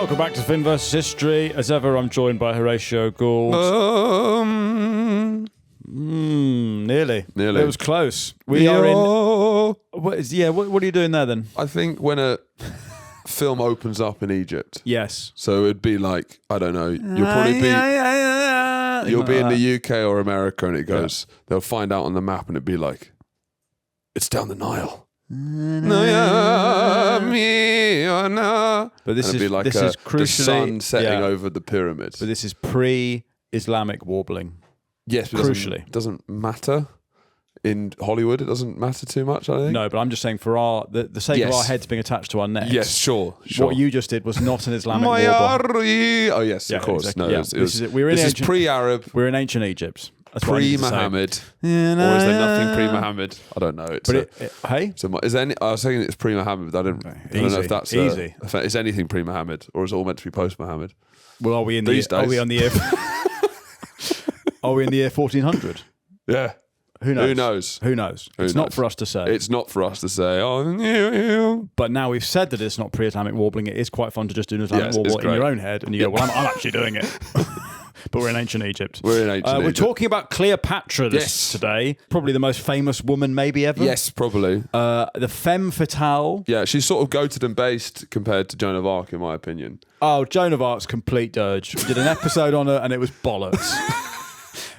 Welcome back to Fin vs. History. As ever, I'm joined by Horatio Gould. Nearly. It was close. We are in... What are you doing there then? I think when a film opens up in Egypt. Yes. So it'd be like, I don't know, you'll probably be... You'll be in the UK or America and it goes, they'll find out on the map and it'd be like, it's down the Nile. But this is be like this is crucially the sun setting over the pyramids. But this is pre-Islamic warbling. Yes, but crucially, it doesn't matter in Hollywood. It doesn't matter too much. I think. No, but I'm just saying for the sake of our heads being attached to our necks. Yes, sure. What you just did was not an Islamic warbling. Oh yes, of course. Exactly. No, this is pre-Arab. We're in ancient Egypt. Pre-Muhammad, or is there nothing pre-Muhammad? I don't know. Hey, so is there any? I was saying it's pre-Muhammad. I don't know if that's easy. Is anything pre-Muhammad, or is it all meant to be post-Muhammad? Well, are we in these the? days? Are we on the year? Are we in the year 1400? Yeah. Who knows? It's not for us to say. It's not for us to say. Oh, but now we've said that it's not pre-Islamic warbling. It is quite fun to just do an Islamic warble in your own head, and you go, "Well, I'm actually doing it." But we're in ancient Egypt. We're talking about Cleopatra today. Probably the most famous woman maybe ever. Yes, probably. The femme fatale. Yeah, she's sort of goated and based compared to Joan of Arc, in my opinion. Oh, Joan of Arc's complete dirge. We did an episode on her and it was bollocks.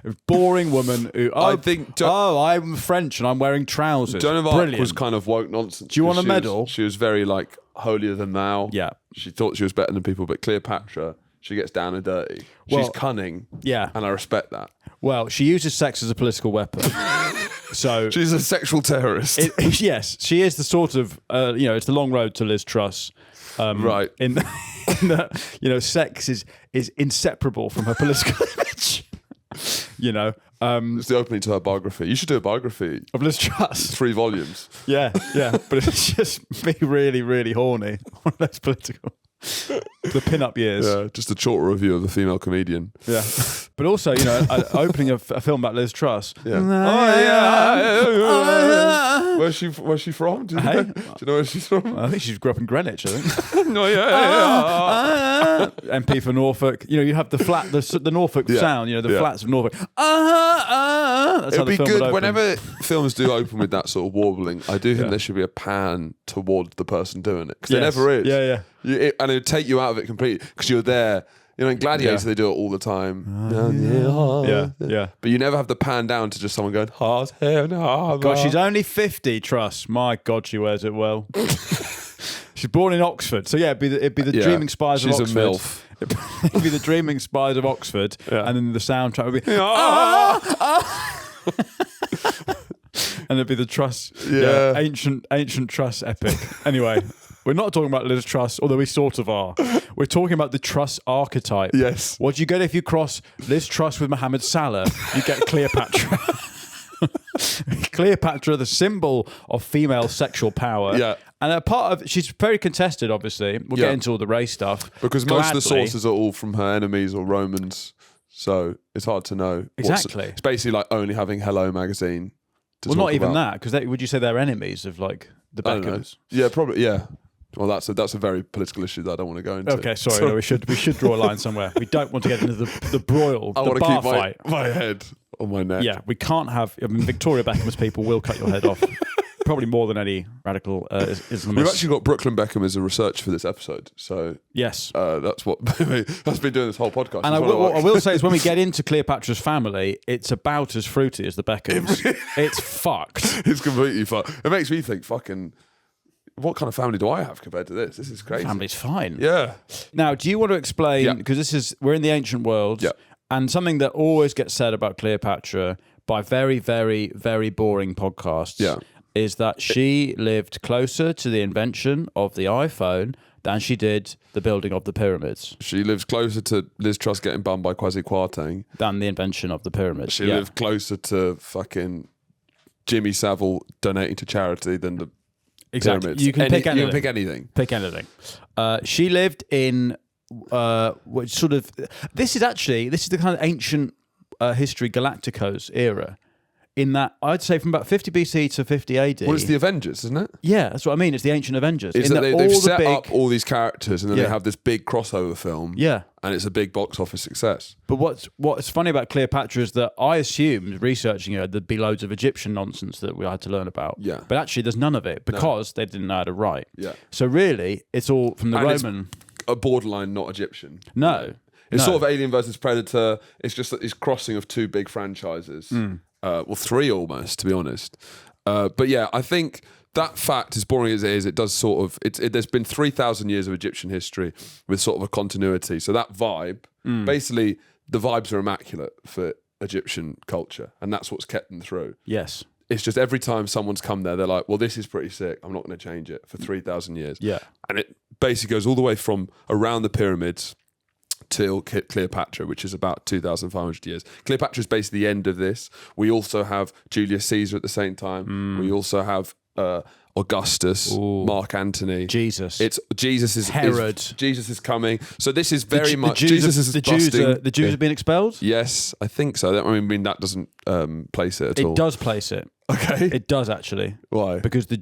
A boring woman who... I'm French and I'm wearing trousers. Joan of Arc was kind of woke nonsense. Do you want a medal? She was very, like, holier than thou. Yeah. She thought she was better than people, but Cleopatra... She gets down and dirty. She's cunning. Yeah. And I respect that. Well, she uses sex as a political weapon. So she's a sexual terrorist. Yes. She is the sort of, it's the long road to Liz Truss. Right. In the, sex is inseparable from her political image. It's the opening to her biography. You should do a biography of Liz Truss. 3 volumes. Yeah. But it's just me really, really horny. One of those political... the pin-up years. Yeah, just a short review of the female comedian. Yeah. But also, opening a film about Liz Truss. Yeah. Where's she from? Do you know where she's from? I think she grew up in Greenwich, I think. MP for Norfolk. You have the Norfolk sound, the flats of Norfolk. That's It'd be good whenever films do open with that sort of warbling. I do think there should be a pan toward the person doing it, because there never is. Yeah. And it would take you out of it completely because you're there. In Gladiator they do it all the time. Yeah. But you never have the pan down to just someone going, hard hair, God, she's only 50, Truss. My God, she wears it well. She's born in Oxford. So it'd be the Dreaming Spies of Oxford. She's a MILF. It'd be the Dreaming Spies of Oxford. Yeah. And then the soundtrack would be... And it'd be the Truss. Yeah. Ancient Truss epic. Anyway... We're not talking about Liz Truss, although we sort of are. We're talking about the Truss archetype. Yes. What do you get if you cross Liz Truss with Mohammed Salah? You get Cleopatra. Cleopatra, the symbol of female sexual power. Yeah. And a part of... She's very contested, obviously. We'll get into all the race stuff. Because most of the sources are all from her enemies or Romans. So it's hard to know. Exactly. It's basically like only having Hello magazine to Well, talk not even about. that, because would you say they're enemies of, like, the Beckhams? Yeah, probably, yeah. Well, that's a very political issue that I don't want to go into. Okay, sorry. No, we should draw a line somewhere. We don't want to get into the broil, the bar fight. My head on my neck. Yeah, we can't have... Victoria Beckham's people will cut your head off. Probably more than any radical Islamist. We've actually got Brooklyn Beckham as a research for this episode. So yes, that's been doing this whole podcast. And what I will say is when we get into Cleopatra's family, it's about as fruity as the Beckhams. It's fucked. It's completely fucked. It makes me think, fucking... What kind of family do I have compared to this? This is crazy. Family's fine. Yeah. Now, do you want to explain, because we're in the ancient world, and something that always gets said about Cleopatra by very, very, very boring podcasts is that she lived closer to the invention of the iPhone than she did the building of the pyramids. She lives closer to Liz Truss getting bummed by Kwasi Kwarteng than the invention of the pyramids. She lived closer to fucking Jimmy Savile donating to charity than the Exactly. pyramids. You can pick anything. You can pick anything. Pick anything. She lived in which sort of... This is the kind of ancient history Galacticos era. in that I'd say from about 50 BC to 50 AD. Well, it's the Avengers, isn't it? Yeah, that's what I mean. It's the ancient Avengers. Is that they've set up all these characters and then they have this big crossover film. Yeah. And it's a big box office success. But what's funny about Cleopatra is that I assumed, researching her, there'd be loads of Egyptian nonsense that we had to learn about. Yeah. But actually, there's none of it because they didn't know how to write. Yeah. So really, it's all from the Roman. It's a borderline not Egyptian. No. It's sort of Alien versus Predator. It's just that this crossing of two big franchises. Well, three almost, to be honest. But yeah, I think that fact, as boring as it is, it does sort of... there's been 3,000 years of Egyptian history with sort of a continuity. So that vibe, basically, the vibes are immaculate for Egyptian culture. And that's what's kept them through. Yes. It's just every time someone's come there, they're like, well, this is pretty sick. I'm not going to change it for 3,000 years. Yeah. And it basically goes all the way from around the pyramids till Cleopatra, which is about 2,500 years. Cleopatra is basically the end of this. We also have Julius Caesar at the same time. We also have Augustus, Mark Antony, Jesus. It's Jesus is Herod. Jesus is coming. So this is very much Jews Jesus is the busting. Jews have been expelled. Yes, I think so. I mean that doesn't place it at all. It does place it. Okay, it does actually. Why? Because the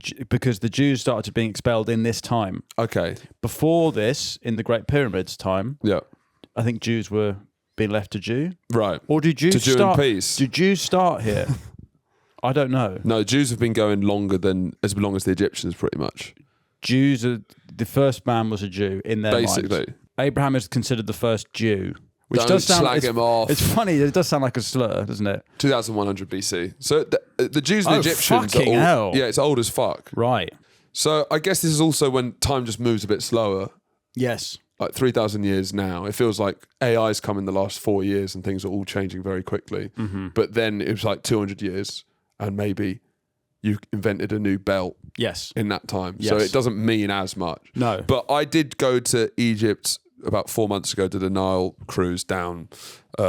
Jews started being expelled in this time. Okay. Before this, in the Great Pyramids time, I think Jews were being left to Jew. Right. Or do Jews to start? Jew in peace? Do Jews start here? I don't know. No, Jews have been going as long as the Egyptians, pretty much. Jews are the first man was a Jew in their basically. Minds. Abraham is considered the first Jew, which Don't does sound slag him off. It's funny. It does sound like a slur, doesn't it? 2100 BC. So the Jews and the Egyptians fucking are hell. Yeah, it's old as fuck. Right. So I guess this is also when time just moves a bit slower. Yes. Like 3,000 years now, it feels like AI's come in the last 4 years and things are all changing very quickly. But then it was like 200 years and maybe you invented a new belt in that time. Yes. So it doesn't mean as much. No. But I did go to Egypt about 4 months ago, did a Nile cruise down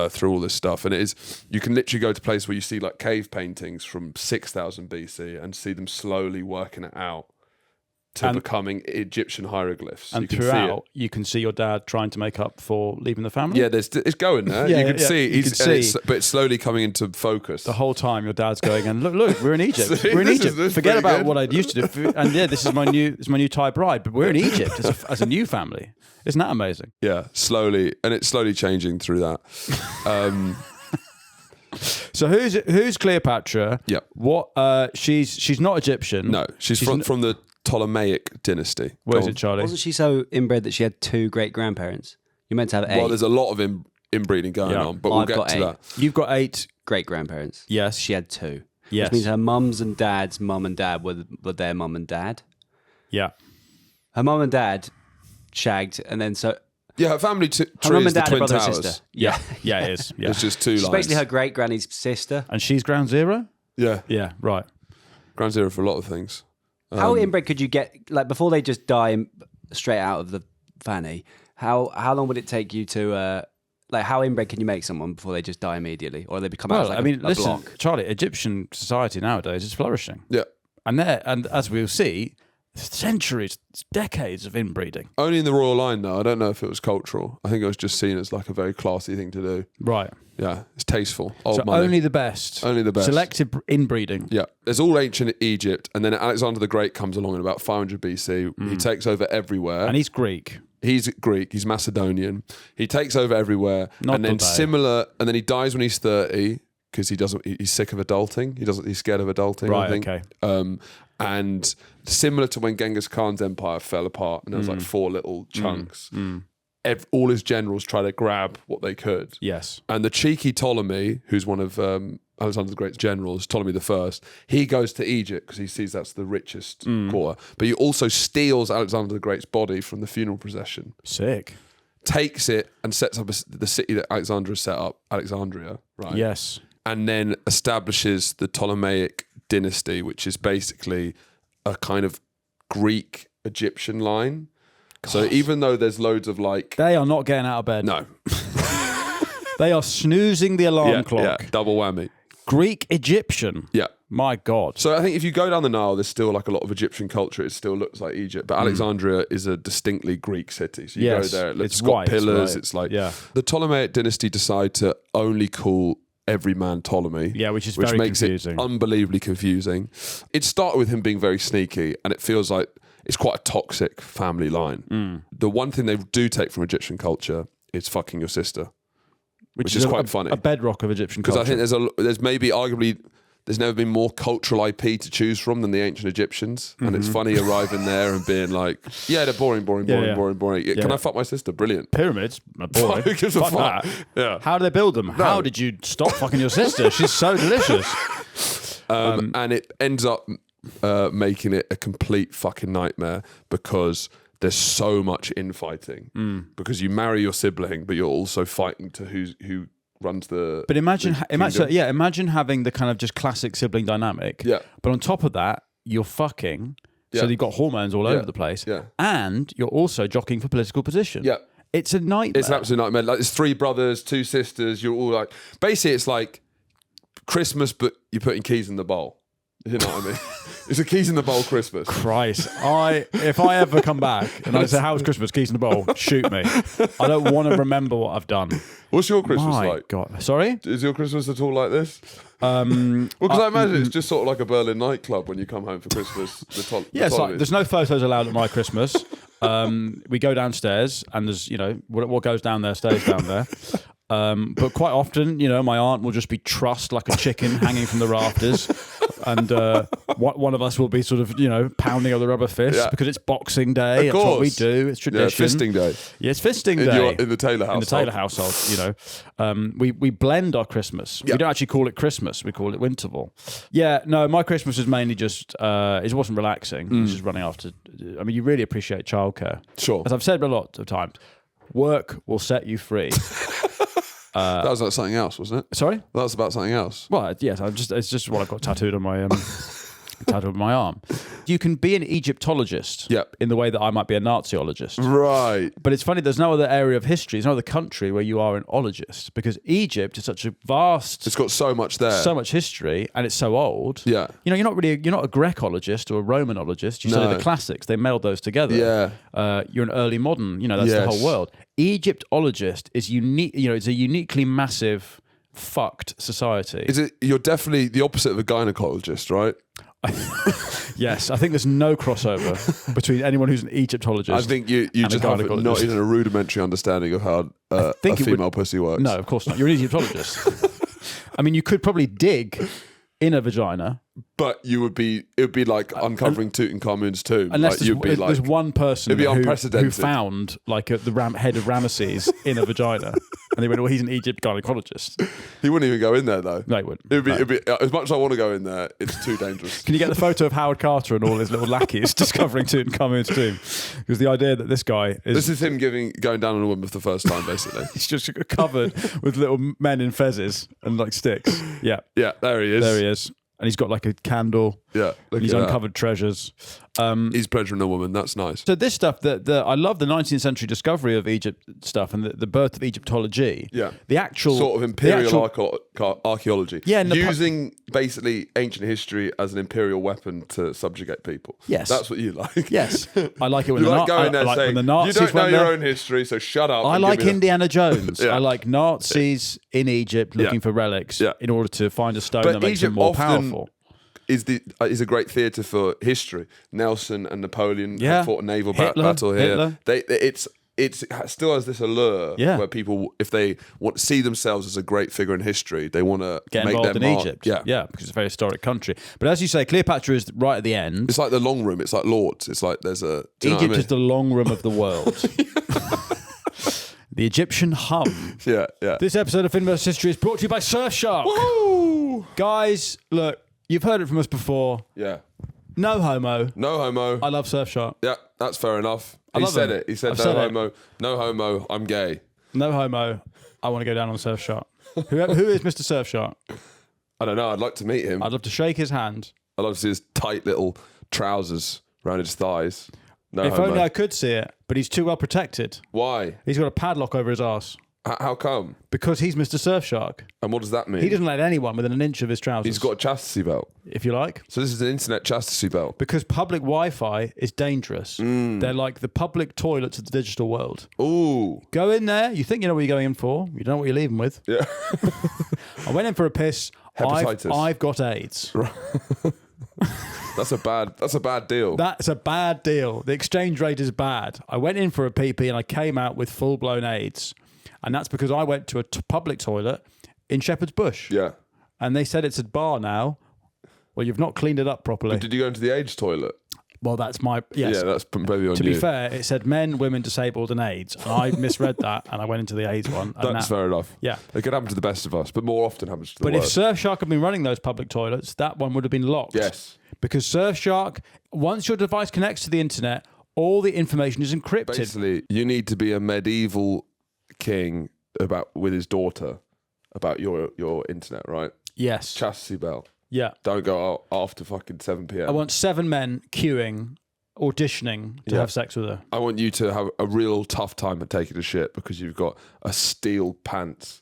through all this stuff. And you can literally go to places where you see like cave paintings from 6,000 BC and see them slowly working it out to becoming Egyptian hieroglyphs. And throughout, you can see your dad trying to make up for leaving the family. Yeah, it's going there. You can see. But it's slowly coming into focus. The whole time your dad's going, and look, we're in Egypt. We're in Egypt. Forget about what I used to do. And yeah, this is my new Thai bride, but we're in Egypt as a new family. Isn't that amazing? Yeah, slowly. And it's slowly changing through that. So who's Cleopatra? Yeah. What? She's not Egyptian. No, she's from the Ptolemaic dynasty. What is it, Charlie? Wasn't she so inbred that she had 2 great-grandparents? You're meant to have 8. Well, there's a lot of inbreeding going on, but we'll get to that. You've got 8 great-grandparents. Yes. She had 2. Yes. Which means her mum's and dad's mum and dad were their mum and dad. Yeah. Her mum and dad shagged, and then so... Yeah, her family tree her mum is and the dad, Twin brother Towers. and sister. Yeah. Yeah, it is. Yeah. It's just 2 She's lines. basically her great-granny's sister. And she's ground zero? Yeah. Yeah, right. Ground zero for a lot of things. How inbred could you get, like, before they just die straight out of the fanny, how long would it take you to, like, how inbred can you make someone before they just die immediately? Or they become out as like a listen, block? Charlie, Egyptian society nowadays is flourishing. Yeah. And as we'll see, centuries, decades of inbreeding. Only in the royal line, though. I don't know if it was cultural. I think it was just seen as like a very classy thing to do. Right. Yeah, it's tasteful. Old So money. only the best. Only the best. Selective inbreeding. Yeah, there's all ancient Egypt, and then Alexander the Great comes along in about 500 BC. He takes over everywhere. And he's Greek. He's Greek. He's Macedonian. He takes over everywhere, Not and then today. and then he dies when he's 30 because he's sick of adulting. He's scared of adulting. Right. I think. Okay. And similar to when Genghis Khan's empire fell apart, and there was like 4 little chunks. All his generals try to grab what they could. Yes. And the cheeky Ptolemy, who's one of Alexander the Great's generals, Ptolemy I, he goes to Egypt because he sees that's the richest quarter. But he also steals Alexander the Great's body from the funeral procession. Sick. Takes it and sets up the city that Alexander set up, Alexandria, right? Yes. And then establishes the Ptolemaic dynasty, which is basically a kind of Greek Egyptian line. God. So even though there's loads of like... They are not getting out of bed. No. They are snoozing the alarm clock. Yeah, double whammy. Greek Egyptian. Yeah. My God. So I think if you go down the Nile, there's still like a lot of Egyptian culture. It still looks like Egypt. But Alexandria is a distinctly Greek city. So you go there, it's got white, pillars. right. It's like... Yeah. The Ptolemaic dynasty decide to only call everyman Ptolemy. Yeah, which very makes confusing. It unbelievably confusing. It started with him being very sneaky, and it feels like it's quite a toxic family line. The one thing they do take from Egyptian culture is fucking your sister, which is quite funny. A bedrock of Egyptian culture. Because I think there's maybe arguably there's never been more cultural IP to choose from than the ancient Egyptians. And it's funny arriving there and being like, yeah, they're boring. Can I fuck my sister? Brilliant. Pyramids? Boring. Who gives a fuck fuck? that. Yeah. How do they build them? No. How did you stop fucking your sister? She's so delicious. And it ends up making it a complete fucking nightmare because there's so much infighting. Because you marry your sibling, but you're also fighting to who runs the. But imagine having the kind of just classic sibling dynamic. Yeah. But on top of that, you're fucking. So you've got hormones all over the place. Yeah. And you're also jockeying for political position. Yeah. It's a nightmare. It's an absolute nightmare. Like, there's 3 brothers, 2 sisters. You're all like, basically, it's like Christmas, but you're putting keys in the bowl. You know what I mean? It's a keys in the bowl Christmas. Christ. If I ever come back and I say, how was Christmas? Keys in the bowl. Shoot me. I don't want to remember what I've done. What's your Christmas My like? God. Sorry? Is your Christmas at all like this? Well, because I imagine it's just sort of like a Berlin nightclub when you come home for Christmas. It's like there's no photos allowed at my Christmas. We go downstairs and there's, what goes down there stays down there. But quite often, my aunt will just be trussed like a chicken hanging from the rafters. And one of us will be sort of, pounding on the rubber fist because it's Boxing Day. That's what we do. It's tradition. Yeah, fisting day. Yeah, it's fisting day. In the Taylor household. In the Taylor household, we blend our Christmas. We don't actually call it Christmas. We call it Winterval. Yeah, no, my Christmas is mainly just, it wasn't relaxing. It was just running after, you really appreciate childcare. Sure. As I've said a lot of times, work will set you free. That was like something else, wasn't it? Sorry? That was about something else. Well, yes, it's just what I've got tattooed on my tattooed on my arm. You can be an Egyptologist in the way that I might be a Naziologist. Right. But it's funny, there's no other area of history, there's no other country where you are an ologist, because Egypt is such a vast... It's got so much there. So much history, and it's so old. Yeah. You're not a Grecologist or a Romanologist. You study the classics. They meld those together. Yeah. You're an early modern, that's the whole world. Egyptologist is unique, it's a uniquely massive, fucked society. You're definitely the opposite of a gynecologist, right? Yes, I think there's no crossover between anyone who's an Egyptologist. I think you just have not even a rudimentary understanding of how a female pussy works. No, of course not. You're an Egyptologist. You could probably dig in a vagina, but it would be like uncovering Tutankhamun's tomb. Unless there's one person who found the head of Ramesses in a vagina, and they went, "Well, he's an Egypt gynecologist." He wouldn't even go in there, though. No, he wouldn't. It'd be as much as I want to go in there, it's too dangerous. Can you get the photo of Howard Carter and all his little lackeys discovering Tutankhamun's tomb? Because the idea that this guy is... This is him going down on a woman for the first time, basically. He's just covered with little men in fezzes and sticks. Yeah. Yeah, there he is. And he's got a candle. Yeah. He's uncovered treasures. He's pleasuring a woman. That's nice. So this stuff, I love the 19th century discovery of Egypt stuff and the birth of Egyptology. Yeah. The actual... Sort of imperial archaeology. Yeah. Using basically ancient history as an imperial weapon to subjugate people. Yes. That's what you like. Yes. I like it when when the Nazis you don't know your own history, so shut up. I like Indiana Jones. I like Nazis in Egypt looking for relics in order to find a stone that makes them more powerful. Is a great theatre for history. Nelson and Napoleon fought a naval battle here. It still has this allure where people, if they want to see themselves as a great figure in history, they want to get make involved their in mark. Egypt. Yeah, because it's a very historic country. But as you say, Cleopatra is right at the end. It's like the long room. It's like Lords. It's like there's a... Egypt is the long room of the world. The Egyptian hum. Yeah. This episode of Finverse History is brought to you by Surfshark. Woo! Guys, look, you've heard it from us before. Yeah. No homo. No homo. I love Surfshark. Yeah, that's fair enough. He said it. He said no homo. No homo. I'm gay. No homo. I want to go down on Surfshark. Who is Mr. Surfshark? I don't know. I'd like to meet him. I'd love to shake his hand. I'd love to see his tight little trousers around his thighs. No if homo. only I could see it, but he's too well protected. Why? He's got a padlock over his arse. How come? Because he's Mr. Surfshark. And what does that mean? He doesn't let anyone within an inch of his trousers. He's got a chastity belt. If you like. So this is an internet chastity belt. Because public Wi-Fi is dangerous. They're like the public toilets of the digital world. Ooh. Go in there. You think you know what you're going in for. You don't know what you're leaving with. Yeah. I went in for a piss. Hepatitis. I've got AIDS. That's a bad deal. That's a bad deal. The exchange rate is bad. I went in for a pee-pee and I came out with full-blown AIDS. And that's because I went to a public toilet in Shepherd's Bush. Yeah. And they said it's a bar now. Well, you've not cleaned it up properly. But did you go into the AIDS toilet? Well, that's my... Yes. Yeah, that's maybe on you. To be fair, it said men, women, disabled and AIDS. And I misread that and I went into the AIDS one. And That's fair enough. Yeah. It could happen to the best of us, but more often happens to the But if worst. Surfshark had been running those public toilets, that one would have been locked. Yes. Because Surfshark, once your device connects to the internet, all the information is encrypted. Basically, you need to be a medieval king with his daughter about your internet, right? Yes. Chastity belt. Yeah. Don't go out after fucking 7 p.m. I want 7 men queuing, auditioning to have sex with her. I want you to have a real tough time at taking a shit because you've got a steel pants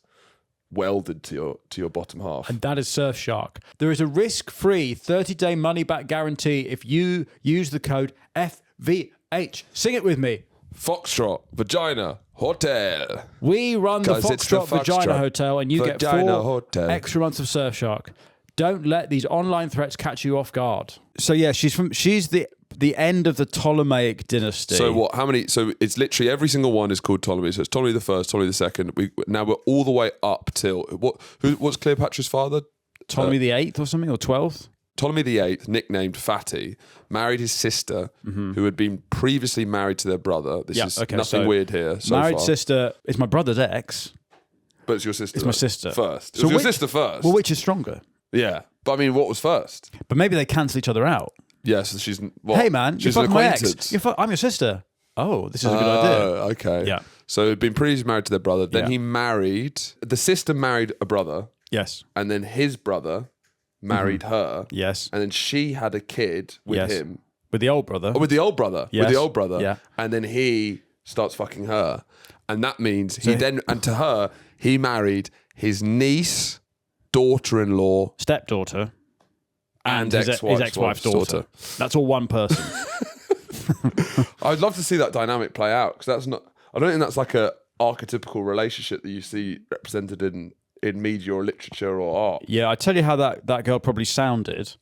welded to your bottom half. And that is Surfshark. There is a risk-free 30-day money-back guarantee if you use the code FVH. Sing it with me. Foxtrot, Vagina, Hotel. We run the 'Cause it's the Foxtrot Vagina Foxtrot Hotel and you get Vagina 4 Hotel. extra months of Surfshark. Don't let these online threats catch you off guard. So yeah, she's the end of the Ptolemaic dynasty. So what? How many? So it's literally every single one is called Ptolemy. So it's Ptolemy the First, Ptolemy the Second. Now we're all the way up till what's Cleopatra's father? Ptolemy the 8th or something, or 12th? Ptolemy the Eighth, nicknamed Fatty, married his sister, who had been previously married to their brother. This is nothing weird here. So married far. sister is my brother's ex. But it's your sister. It's my sister First. It So was your which- sister first. Well, which is stronger? Yeah. But I mean, what was first? But maybe they cancel each other out. Yeah, so she's... What? Hey man, you're she's an fucking my ex. acquaintance. I'm your sister. Oh, this is a good idea. Okay. Yeah. So he'd been previously married to their brother. Then Yeah. he married... The sister married a brother. Yes. And then his brother married her. Yes. And then she had a kid with Yes. him. With the old brother. Oh, with the old brother. Yes. With the old brother. Yeah. And then he starts fucking her. And that means and to her, he married his niece, daughter-in-law, Stepdaughter. and his ex-wife's ex-wife's daughter. That's all one person. I'd love to see that dynamic play out because that's not. I don't think that's like a archetypical relationship that you see represented in media or literature or art. Yeah, I tell you how that girl probably sounded.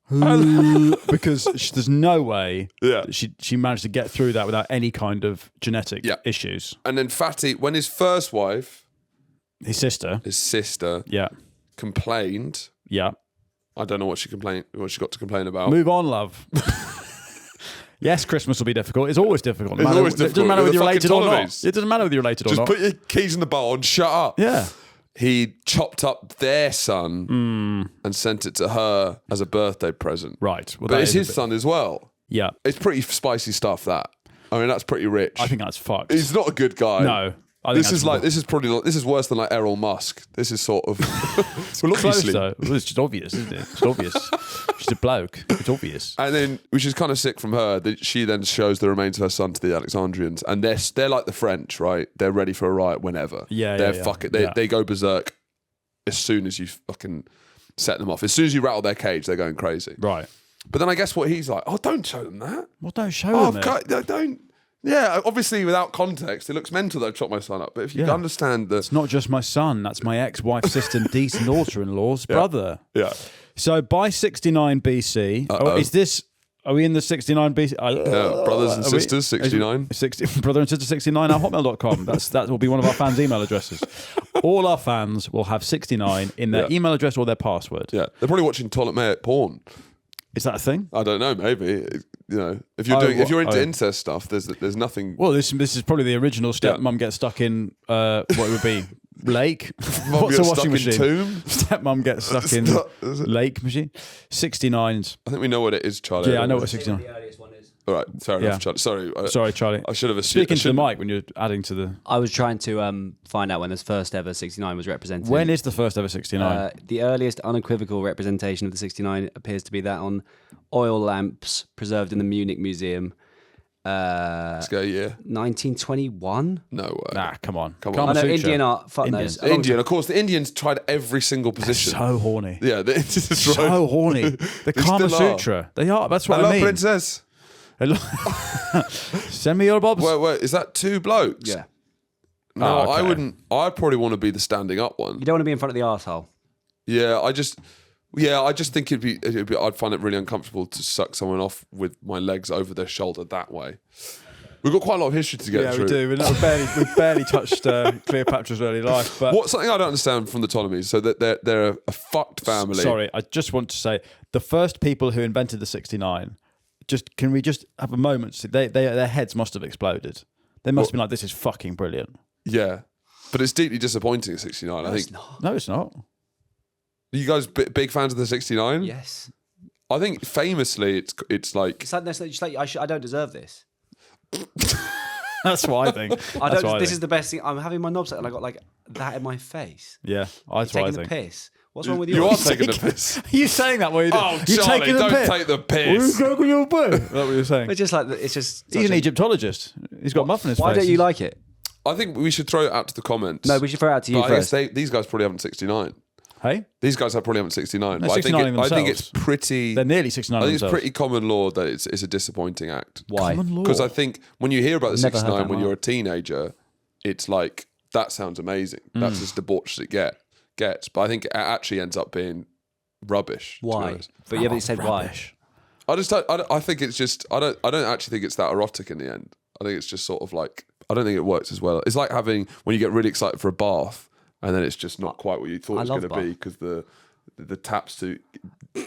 Because there's no way she managed to get through that without any kind of genetic issues. And then Fatty, when his first wife, His sister. yeah, complained. Yeah. I don't know what she got to complain about. Move on, love. Yes, Christmas will be difficult. It's always difficult. It's always It difficult. doesn't matter With whether the you're related fucking or not. Ptolemies. It doesn't matter whether you're related or Just not. put your keys in the bar and shut up. Yeah. He chopped up their son and sent it to her as a birthday present. Right. Well, But that it's is a his bit- son as well. Yeah. It's pretty spicy stuff, that. I mean, that's pretty rich. I think that's fucked. He's not a good guy. No. I think This is worse than like Errol Musk. This is sort of well, look close though. Well, it's just obvious, isn't it? It's obvious. She's a bloke. It's obvious. And then, which is kind of sick from her, that she then shows the remains of her son to the Alexandrians, and they're like the French, right? They're ready for a riot whenever. They go berserk as soon as you fucking set them off. As soon as you rattle their cage, they're going crazy. Right. But then I guess what he's like, oh, don't show them that. Well, don't show them it. Don't. Yeah, obviously without context, it looks mental that I chopped my son up. But if you understand that, It's not just my son. That's my ex-wife's sister and decent daughter-in-law's brother. yeah. So by 69 BC, are we in the 69 BC? Brothers and sisters, 69. 60, brother and sister 69 at hotmail.com. That will be one of our fans' email addresses. All our fans will have 69 in their email address or their password. Yeah, they're probably watching Ptolemaic porn. Is that a thing? I don't know. Maybe if you're into incest stuff, there's nothing. Well, this is probably the original Stepmom gets stuck in what would be lake. What's a washing machine? Tomb? Stepmom gets stuck in lake machine. 69s. I think we know what it is, Charlie. Yeah, I know what 69. The earliest one is. All right, fair enough, Charlie. Sorry, Charlie. I should have assumed. Speaking to the mic when you're adding to the. I was trying to find out when this first ever 69 was represented. When is the first ever 69? The earliest unequivocal representation of the 69 appears to be that on oil lamps preserved in the Munich Museum. Let's go, yeah. 1921? No way. Nah, come on. I know, Indian art. Fuck Indian. knows. Indian, of course. The Indians tried every single position. So horny. Yeah, the Indians are So horny. The Kama still are. Sutra. They are. That's what Hello, I mean. princess. Send me your bobs. Wait, is that two blokes? Yeah. No, Oh, okay. I wouldn't. I'd probably want to be the standing up one. You don't want to be in front of the arsehole. Yeah, I just think it'd be. I'd find it really uncomfortable to suck someone off with my legs over their shoulder that way. We've got quite a lot of history to get through. Yeah, we do. We've barely touched Cleopatra's early life. But Something I don't understand from the Ptolemies, so that they're a fucked family. Sorry, I just want to say the first people who invented the 69. Can we just have a moment? Their heads must have exploded. They must have been like, "This is fucking brilliant." Yeah, but it's deeply disappointing at 69. I think. No, it's not. Are you guys big fans of the 69? Yes. I think famously, it's like I don't deserve this. That's what I think. This is the best thing. I'm having my knobs and I got like that in my face. Yeah, that's what I think. Taking the piss. What's wrong with you? You are taking the piss. Are you saying that? What you Oh, Charlie, don't take the piss. Who's taking your piss? Is that what you're saying? It's just like he's an Egyptologist. He's got muff in his face. Why don't you like it? I think we should throw it out to the comments. No, we should throw it out to you first. These guys probably haven't 69. Hey? These guys probably haven't 69. No, But 69 I think it's pretty... They're nearly 69 I think themselves. it's pretty common law that it's a disappointing act. Why? Common law? Because I think when you hear about the Never heard 69 that when one. you're a teenager, it's like, that sounds amazing. That's as debauched as it gets. But I think it actually ends up being rubbish. Why? But you said rubbish. why. I think it's just... I don't actually think it's that erotic in the end. I think it's just sort of like... I don't think it works as well. It's like having... When you get really excited for a bath and then it's just not quite what you thought it was going to be because the tap's too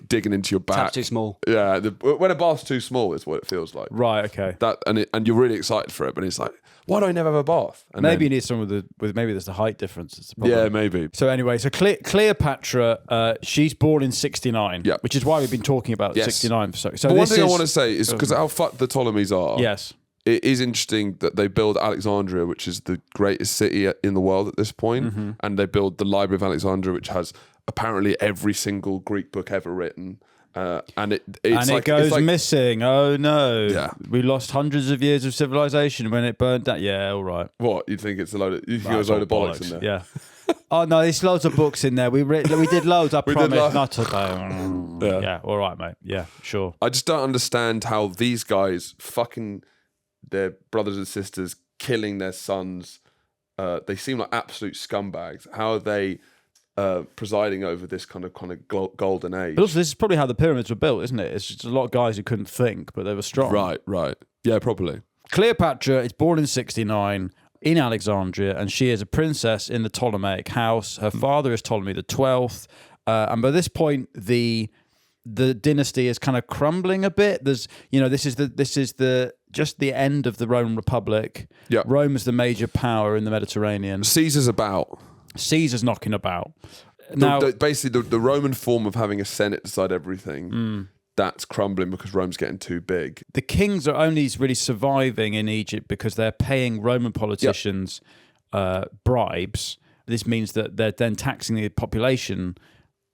digging into your back. Tap's too small. Yeah, when a bath's too small is what it feels like. Right, okay. And you're really excited for it, but it's like, why do I never have a bath? And Maybe you need someone with maybe there's a height difference. It's the problem. Yeah, maybe. So anyway, Cleopatra, she's born in 69, Yeah. which is why we've been talking about 69. So But one thing I want to say is because how fucked the Ptolemies are. Yes. It is interesting that they build Alexandria, which is the greatest city in the world at this point, and they build the Library of Alexandria, which has apparently every single Greek book ever written. And it goes missing. Oh no! Yeah. We lost hundreds of years of civilization when it burned down. Yeah, all right. What you think it's a load of bollocks in there? Yeah. Oh no, there's loads of books in there. We did loads. I promise. Not today. Yeah. All right, mate. Yeah, sure. I just don't understand how these guys fucking their brothers and sisters, killing their sons. They seem like absolute scumbags. How are they presiding over this kind of golden age? But also, this is probably how the pyramids were built, isn't it? It's just a lot of guys who couldn't think, but they were strong. Right. Yeah, probably. Cleopatra is born in 69 in Alexandria, and she is a princess in the Ptolemaic house. Her father is Ptolemy the 12th, and by this point, the dynasty is kind of crumbling a bit. This is just the end of the Roman Republic. Yeah. Rome is the major power in the Mediterranean. Caesar's knocking about. Now, basically, the Roman form of having a Senate decide everything, that's crumbling because Rome's getting too big. the kings are only really surviving in Egypt because they're paying Roman politicians bribes. This means that they're then taxing the population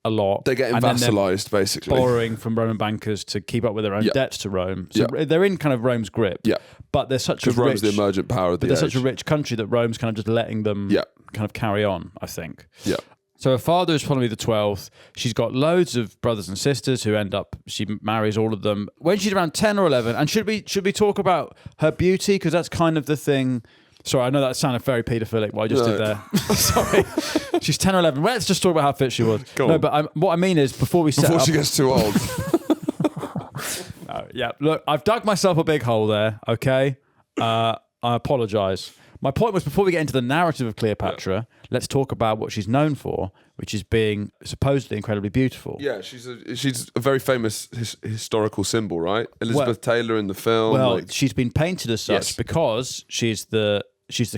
a lot. They're getting and then vassalized, basically. borrowing from Roman bankers to keep up with their own Yeah. debts to Rome. So Yeah. they're in kind of Rome's grip. Yeah. But they're such a Because Rome's rich, the emergent power of the they're age. such a rich country that Rome's kind of just letting them kind of carry on, I think. Yeah. So her father is Ptolemy the 12th. She's got loads of brothers and sisters who she marries all of them. When she's around 10 or 11, and should we talk about her beauty? Because that's kind of the thing. Sorry, I know that sounded very paedophilic, what I just did there. Sorry. She's 10 or 11. Well, let's just talk about how fit she was. Go no, on. but what I mean is before she gets too old. Yeah, look, I've dug myself a big hole there, okay? I apologise. My point was before we get into the narrative of Cleopatra, let's talk about what she's known for, which is being supposedly incredibly beautiful. Yeah, she's a very famous historical symbol, right? Elizabeth Taylor in the film. Well, she's been painted as such because she's the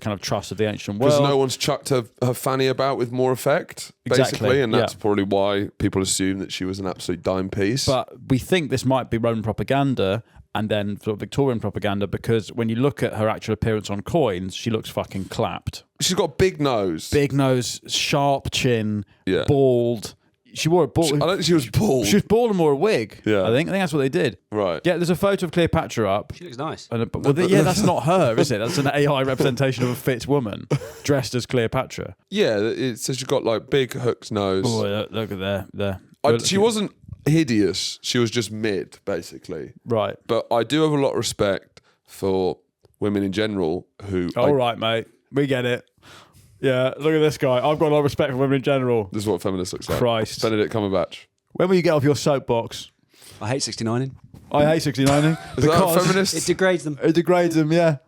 kind of Truss of the ancient world. Because no one's chucked her fanny about with more effect, basically, Exactly, and that's probably why people assume that she was an absolute dime piece. But we think this might be Roman propaganda and then sort of Victorian propaganda, because when you look at her actual appearance on coins, she looks fucking clapped. She's got a big nose. Big nose, sharp chin, Yeah. bald. She wore a bald. I don't think she was bald. She was bald and wore a wig. Yeah. I think that's what they did. Right. Yeah, there's a photo of Cleopatra up. She looks nice. And that's not her, is it? That's an AI representation of a fit woman dressed as Cleopatra. Yeah, it says she's got like big hooked nose. Oh, look at there. She wasn't hideous. She was just mid, basically. Right. But I do have a lot of respect for women in general who... All right, mate. We get it. Yeah, look at this guy. I've got a lot of respect for women in general. This is what feminist looks like. Christ. Benedict Cumberbatch. When will you get off your soapbox? I hate 69ing. I hate 69ing. Is that a feminist? It degrades them. It degrades them, yeah.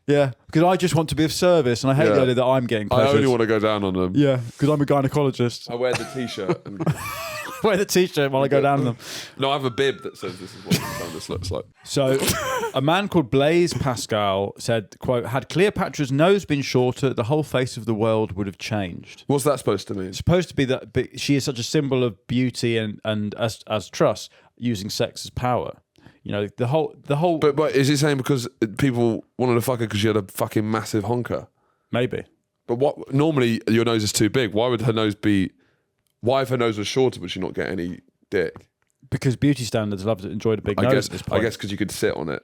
Yeah, because I just want to be of service, and I hate the idea that I'm getting I pleasures. only want to go down on them. Yeah, because I'm a gynecologist. I wear the t-shirt. And Wear the t-shirt while I go down on them. no, I have a bib that says this is what feminist looks like. So, a man called Blaise Pascal said, quote, had Cleopatra's nose been shorter, the whole face of the world would have changed. What's that supposed to mean? It's supposed to be that she is such a symbol of beauty and as Truss, using sex as power. You know, the whole. But is he saying because people wanted to fuck her because she had a fucking massive honker? Maybe. But what? Normally your nose is too big. Why would her nose be? Why if her nose was shorter would she not get any dick? Because beauty standards love to enjoy the big nose at this point. I guess because you could sit on it.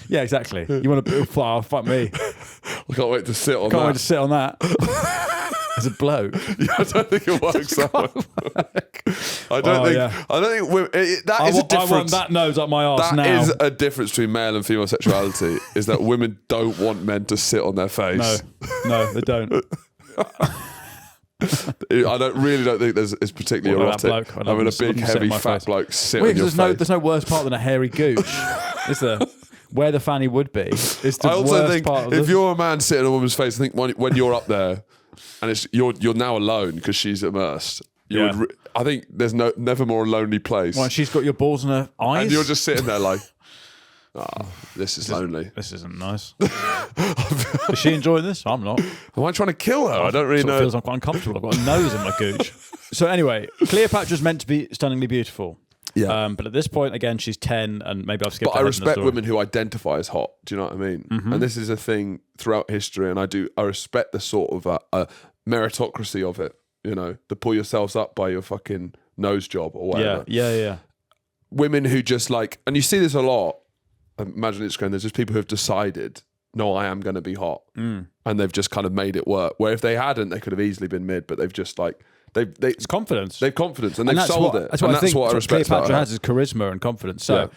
Yeah, exactly. You want to fuck me. I can't wait to sit on that. Can't wait to sit on that. As a bloke. Yeah, I don't think it works that way. I don't think that is a difference. I want that nose up my arse now. That is a difference between male and female sexuality. Is that women don't want men to sit on their face. No, they don't. I don't think it's particularly erotic. Having a big, heavy, fat bloke sit on your face. There's no worse part than a hairy gooch, is there? Where the fanny would be is the I also worst think part of if you're a man sitting on a woman's face, I think when you're up there and you're now alone because she's immersed. I think there's never more a lonely place. Well, she's got your balls in her eyes, and you're just sitting there like, this is lonely. This isn't nice. Is she enjoying this? I'm not. Am I trying to kill her? I don't really know. It feels I'm quite uncomfortable. I've got a nose in my gooch. So anyway, Cleopatra's meant to be stunningly beautiful. Yeah. But at this point, again, she's 10, and maybe I've skipped. But I respect women who identify as hot. Do you know what I mean? Mm-hmm. And this is a thing throughout history, and I respect the sort of meritocracy of it. You know, to pull yourselves up by your fucking nose job or whatever. Yeah. Women who just like, and you see this a lot. Imagine it's going. There's just people who have decided, no, I am going to be hot, and they've just kind of made it work. Where if they hadn't, they could have easily been mid, but they've just like. It's confidence. They've confidence and they've sold it. That's what I respect. Cleopatra has is charisma and confidence. So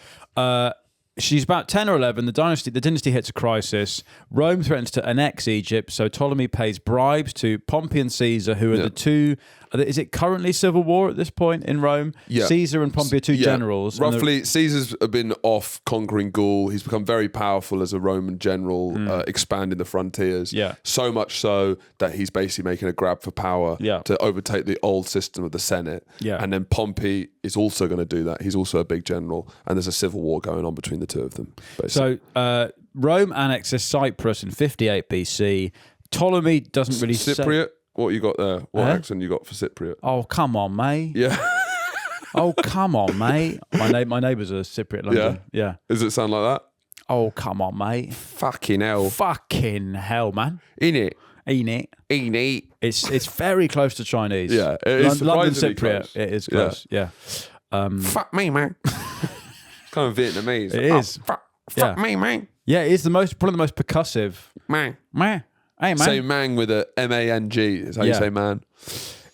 she's about 10 or 11. The dynasty hits a crisis. Rome threatens to annex Egypt, so Ptolemy pays bribes to Pompey and Caesar, who are the two. Is it currently civil war at this point in Rome? Yeah. Caesar and Pompey are two generals. Roughly, Caesar's been off conquering Gaul. He's become very powerful as a Roman general, expanding the frontiers. Yeah. So much so that he's basically making a grab for power to overtake the old system of the Senate. Yeah. And then Pompey is also going to do that. He's also a big general. And there's a civil war going on between the two of them. Basically. So Rome annexes Cyprus in 58 BC. Ptolemy doesn't really Cypriot? What you got there? What accent you got for Cypriot? Oh, come on, mate. Yeah. Oh, come on, mate. My neighbours are Cypriot London. Yeah. Does it sound like that? Oh, come on, mate. Fucking hell. Fucking hell, man. Innit? It's very close to Chinese. Yeah. It is London surprisingly Cypriot. close. It is close. Yeah. Fuck me, man. It's kind of Vietnamese. It is. Fuck me, man. Yeah, it is probably the most percussive. Man. Hey, man. Say mang with a M-A-N-G is how you say man.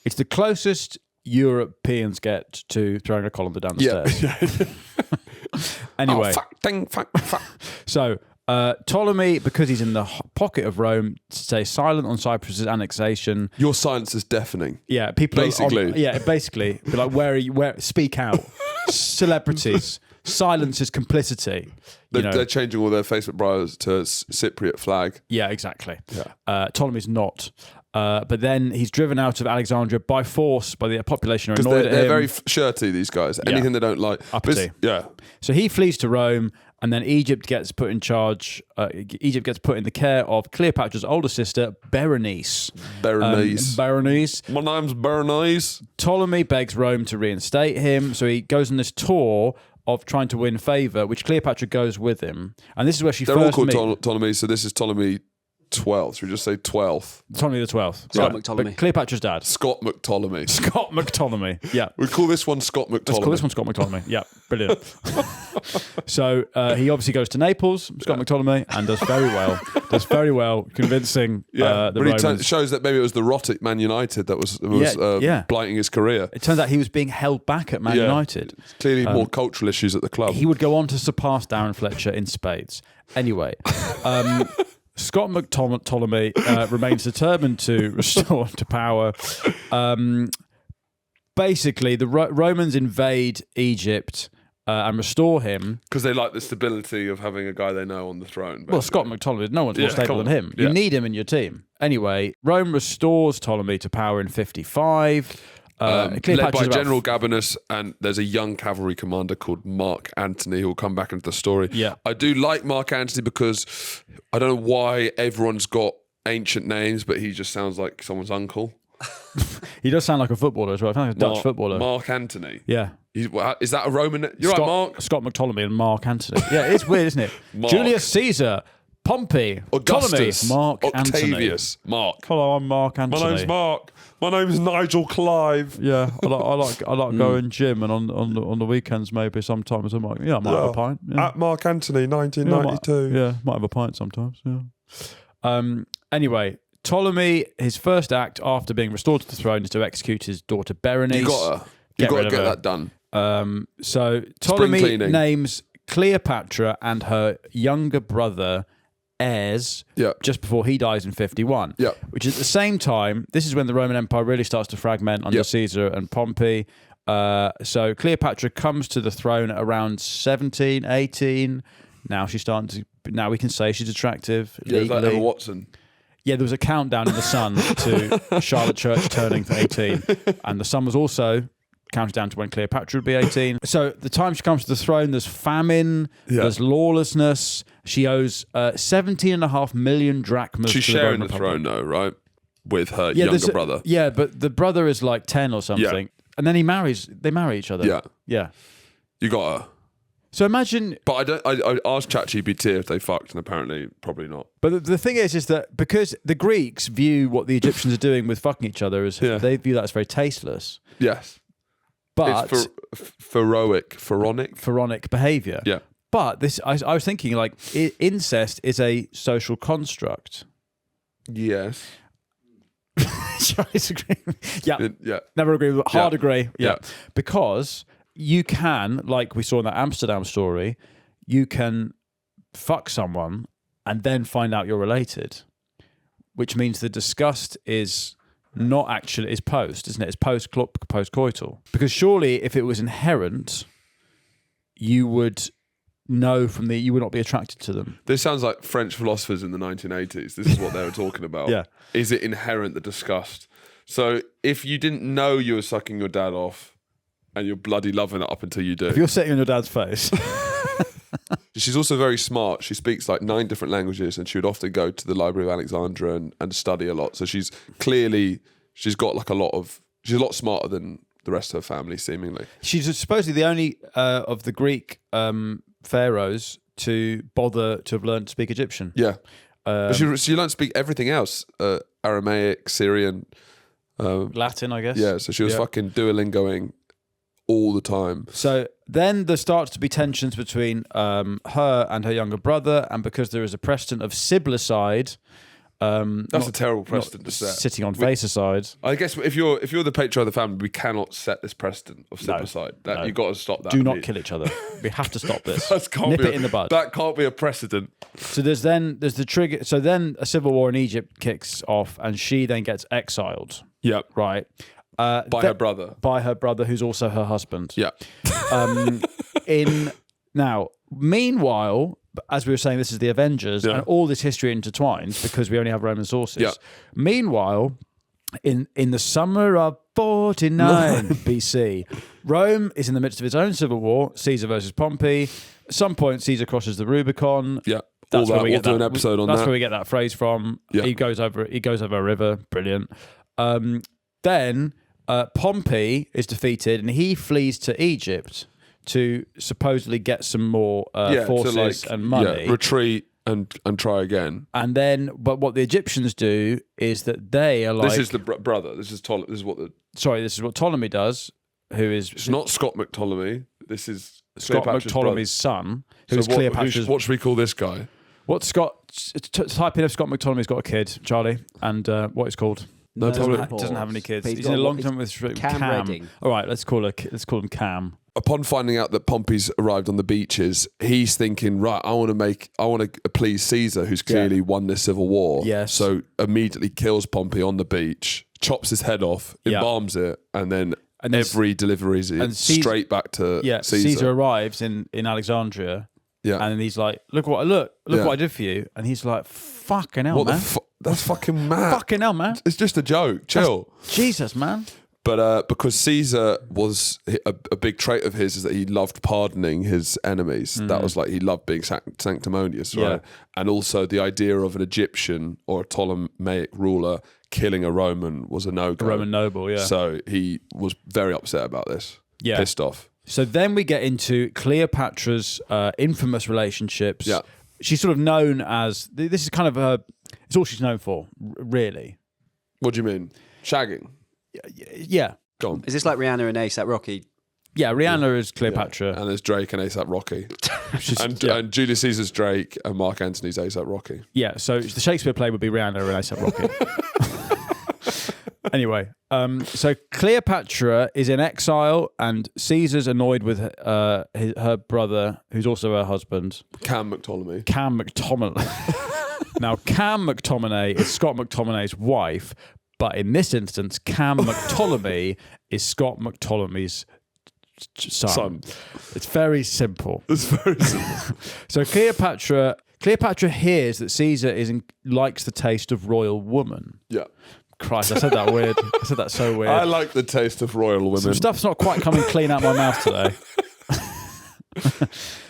It's the closest Europeans get to throwing a colander down the stairs. Anyway. Oh, fuck. So, Ptolemy, because he's in the pocket of Rome, stays silent on Cyprus's annexation. Your silence is deafening. Yeah, people basically. Basically. Be like, where? Speak out. Celebrities. Silence is complicity. They're changing all their Facebook bios to Cypriot flag. Yeah, exactly. Yeah. Ptolemy's not. But then he's driven out of Alexandria by force by the population. Because they're very shirty, these guys. Anything they don't like. Uppity. Yeah. So he flees to Rome, and then Egypt gets put in charge. Egypt gets put in the care of Cleopatra's older sister, Berenice. Berenice. My name's Berenice. Ptolemy begs Rome to reinstate him, so he goes on this tour of trying to win favour, which Cleopatra goes with him. And this is where They're all called Ptolemy, so this is Ptolemy 12th. Should we just say 12th? Ptolemy the 12th. Scott McPtolemy. But Cleopatra's dad. Scott McPtolemy. Scott McPtolemy. Yeah. We call this one Scott McPtolemy. Let's call this one Scott McPtolemy. Yeah, brilliant. So he obviously goes to Naples, Scott McPtolemy, and does very well, convincing the Romans. Shows that maybe it was the rot at Man United that was blighting his career. It turns out he was being held back at Man United. Clearly more cultural issues at the club. He would go on to surpass Darren Fletcher in spades. Anyway, Scott McPtolemy remains determined to restore to power. Basically, the Romans invade Egypt and restore him. Because they like the stability of having a guy they know on the throne. Basically. Well, Scott McPtolemy, no one's more stable than him. You need him in your team. Anyway, Rome restores Ptolemy to power in 55. Led by General Gabinus, and there's a young cavalry commander called Mark Antony who will come back into the story. Yeah. I do like Mark Antony because I don't know why everyone's got ancient names, but he just sounds like someone's uncle. He does sound like a footballer as well. I think like a Dutch footballer. Mark Antony. Yeah. Is that a Roman? You're Scott, right, Mark. Scott McPtolemy and Mark Antony. Yeah, it's weird, isn't it? Julius Caesar, Pompey, Augustus, Ptolemy, Mark Octavius, Antony. Mark. Hello, I'm Mark Antony. My name's Mark. My name's Nigel Clive. Yeah, I like going gym, and on the weekends maybe sometimes I might have a pint. Yeah. At Mark Antony, 1992. Might have a pint sometimes. Yeah. Anyway, Ptolemy, his first act after being restored to the throne is to execute his daughter Berenice. You got to get that done. So Ptolemy names Cleopatra and her younger brother heirs just before he dies in 51. Which is at the same time, this is when the Roman Empire really starts to fragment under Caesar and Pompey. So Cleopatra comes to the throne at around 17, 18. Now we can say she's attractive. Yeah, it's like Emma Watson. Yeah, there was a countdown in the sun to Charlotte Church turning to 18. And the sun was also counted down to when Cleopatra would be 18. So the time she comes to the throne, there's famine, there's lawlessness. She owes 17.5 million drachmas. She's to sharing the the throne, though, right? With her younger brother. Yeah, but the brother is like 10 or something. Yeah. And then they marry each other. Yeah. Yeah. You got her. So imagine... But I asked ChatGPT if they fucked, and apparently probably not. But the thing is that because the Greeks view what the Egyptians are doing with fucking each other as... They view that as very tasteless. Yes. But... It's pharaonic behaviour. Yeah. But this, I was thinking, like, incest is a social construct. Yes. Shall I disagree? Yeah. Yeah. Never agree with hard agree. Yeah. Because you can, like we saw in that Amsterdam story, you can fuck someone and then find out you're related, which means the disgust is not actually, is post, isn't it? It's post-coital. Because surely if it was inherent, you would know you would not be attracted to them. This sounds like French philosophers in the 1980s. This is what they were talking about. Yeah. Is it inherent, the disgust? So if you didn't know you were sucking your dad off and you're bloody loving it up until you do. If you're sitting on your dad's face. She's also very smart. She speaks like 9 different languages, and she would often go to the Library of Alexandria and study a lot. So she's got like she's a lot smarter than the rest of her family, seemingly. She's supposedly the only of the Greek pharaohs to bother to have learned to speak Egyptian. Yeah. But she learned to speak everything else. Aramaic, Syrian. Latin, I guess. Yeah, so she was fucking Duolingoing all the time. So then there starts to be tensions between her and her younger brother, and because there is a precedent of siblicide, that's a terrible precedent to set. Sitting on facercide. I guess if you're the patriarch of the family, we cannot set this precedent of siblicide. No. You've got to stop that. Do not kill each other. We have to stop this. Nip it in the bud. That can't be a precedent. So there's the trigger. So then a civil war in Egypt kicks off, and she then gets exiled. Yep. Right. By her brother. By her brother, who's also her husband. Yeah. Meanwhile, as we were saying, this is the Avengers, and all this history intertwines because we only have Roman sources. Yeah. Meanwhile, in the summer of 49 BC, Rome is in the midst of its own civil war, Caesar versus Pompey. At some point, Caesar crosses the Rubicon. Yeah. That's where we get an episode on that. That's where we get that phrase from. Yeah. He goes over a river. Brilliant. Then Pompey is defeated, and he flees to Egypt to supposedly get some more forces and money. Yeah, retreat and try again. And then, but what the Egyptians do is that they are like... This is the brother. This is what Ptolemy does, who is... It's not Scott McPtolemy. This is Scott McPtolemy's son, who's Cleopatra's... What should we call this guy? What Scott... Type in if Scott McPtolemy's got a kid, Charlie, and what it's called. No, doesn't have any kids. He's in a long time with Cam Redding. All right, let's call him Cam. upon finding out that Pompey's arrived on the beaches, he's thinking, right, I want to please Caesar, who's clearly won this civil war. Yes. So immediately kills Pompey on the beach, chops his head off, embalms it, and then every delivery is straight back to Caesar. Caesar arrives in Alexandria. Yeah. And then he's like, look what I did for you. And he's like, fucking hell, man. That's fucking mad. Fucking hell, man. It's just a joke. Chill. Jesus, man. But because Caesar was a big trait of his is that he loved pardoning his enemies. That was like he loved being sanctimonious, right? Yeah. And also the idea of an Egyptian or a Ptolemaic ruler killing a Roman was a no-go. A Roman noble, yeah. So he was very upset about this. Yeah. Pissed off. So then we get into Cleopatra's infamous relationships. Yeah. She's sort of known as, this is kind of it's all she's known for, really. What do you mean? Shagging? Yeah. Go on. Is this like Rihanna and A$AP Rocky? Yeah, Rihanna is Cleopatra. Yeah. And there's Drake and A$AP Rocky. and Julius Caesar's Drake and Mark Antony's A$AP Rocky. Yeah, so the Shakespeare play would be Rihanna and A$AP Rocky. Anyway, so Cleopatra is in exile and Caesar's annoyed with her brother, who's also her husband. Cam McTominay. Now, Cam McTominay is Scott McTominay's wife, but in this instance, Cam McTominay is Scott McTominay's son. It's very simple. It's very simple. So Cleopatra hears that Caesar likes the taste of royal woman. Yeah. Christ, I said that weird. I said that so weird. I like the taste of royal women. Some stuff's not quite coming clean out my mouth today.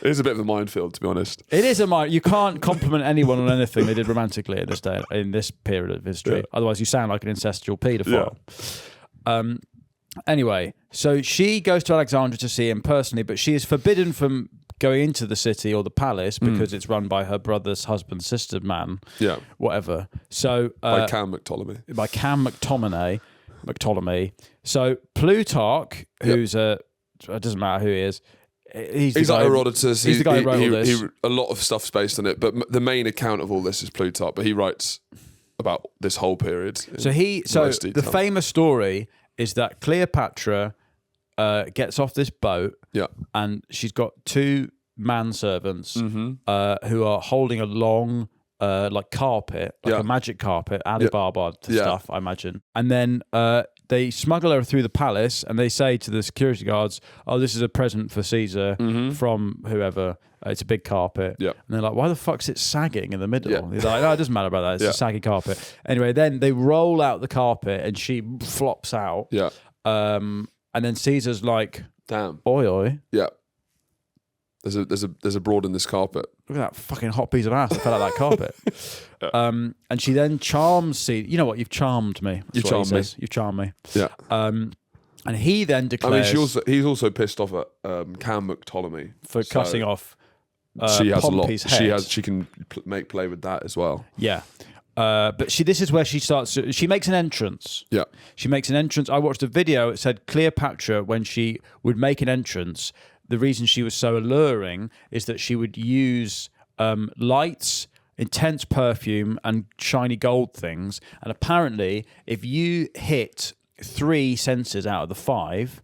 It is a bit of a minefield, to be honest. It is a minefield. You can't compliment anyone on anything they did romantically in this period of history. Yeah. Otherwise, you sound like an incestual paedophile. Yeah. Anyway, so she goes to Alexandria to see him personally, but she is forbidden from going into the city or the palace because it's run by her brother's husband, sister man, whatever. So by Cam McTominay. By Cam McTominay. So Plutarch, who's it doesn't matter who he is. He's like Herodotus. He's the guy who wrote all this. A lot of stuff's based on it, but the main account of all this is Plutarch. But he writes about this whole period. So the famous story is that Cleopatra gets off this boat, and she's got two manservants who are holding a long carpet, a magic carpet, Alibaba stuff, I imagine. And then they smuggle her through the palace, and they say to the security guards, "Oh, this is a present for Caesar from whoever." It's a big carpet. And they're like, "Why the fuck's it sagging in the middle?" They're like, "No, it doesn't matter about that. It's a saggy carpet." Anyway, then they roll out the carpet, and she flops out. And then Caesar's like, "Damn, oi." Yeah. There's a broad in this carpet. Look at that fucking hot piece of ass that fell out of that carpet. And she then charms Caesar. You know what? You've charmed me. You've charmed me. You've charmed me. Yeah. And he then declares... I mean, he's also pissed off at Cam McTominay. For cutting off she has Pompey's head. She can make play with that as well. Yeah. But this is where she starts. She makes an entrance. Yeah. She makes an entrance. I watched a video. It said Cleopatra, when she would make an entrance, the reason she was so alluring is that she would use lights, intense perfume, and shiny gold things. And apparently, if you hit 3 senses out of the 5,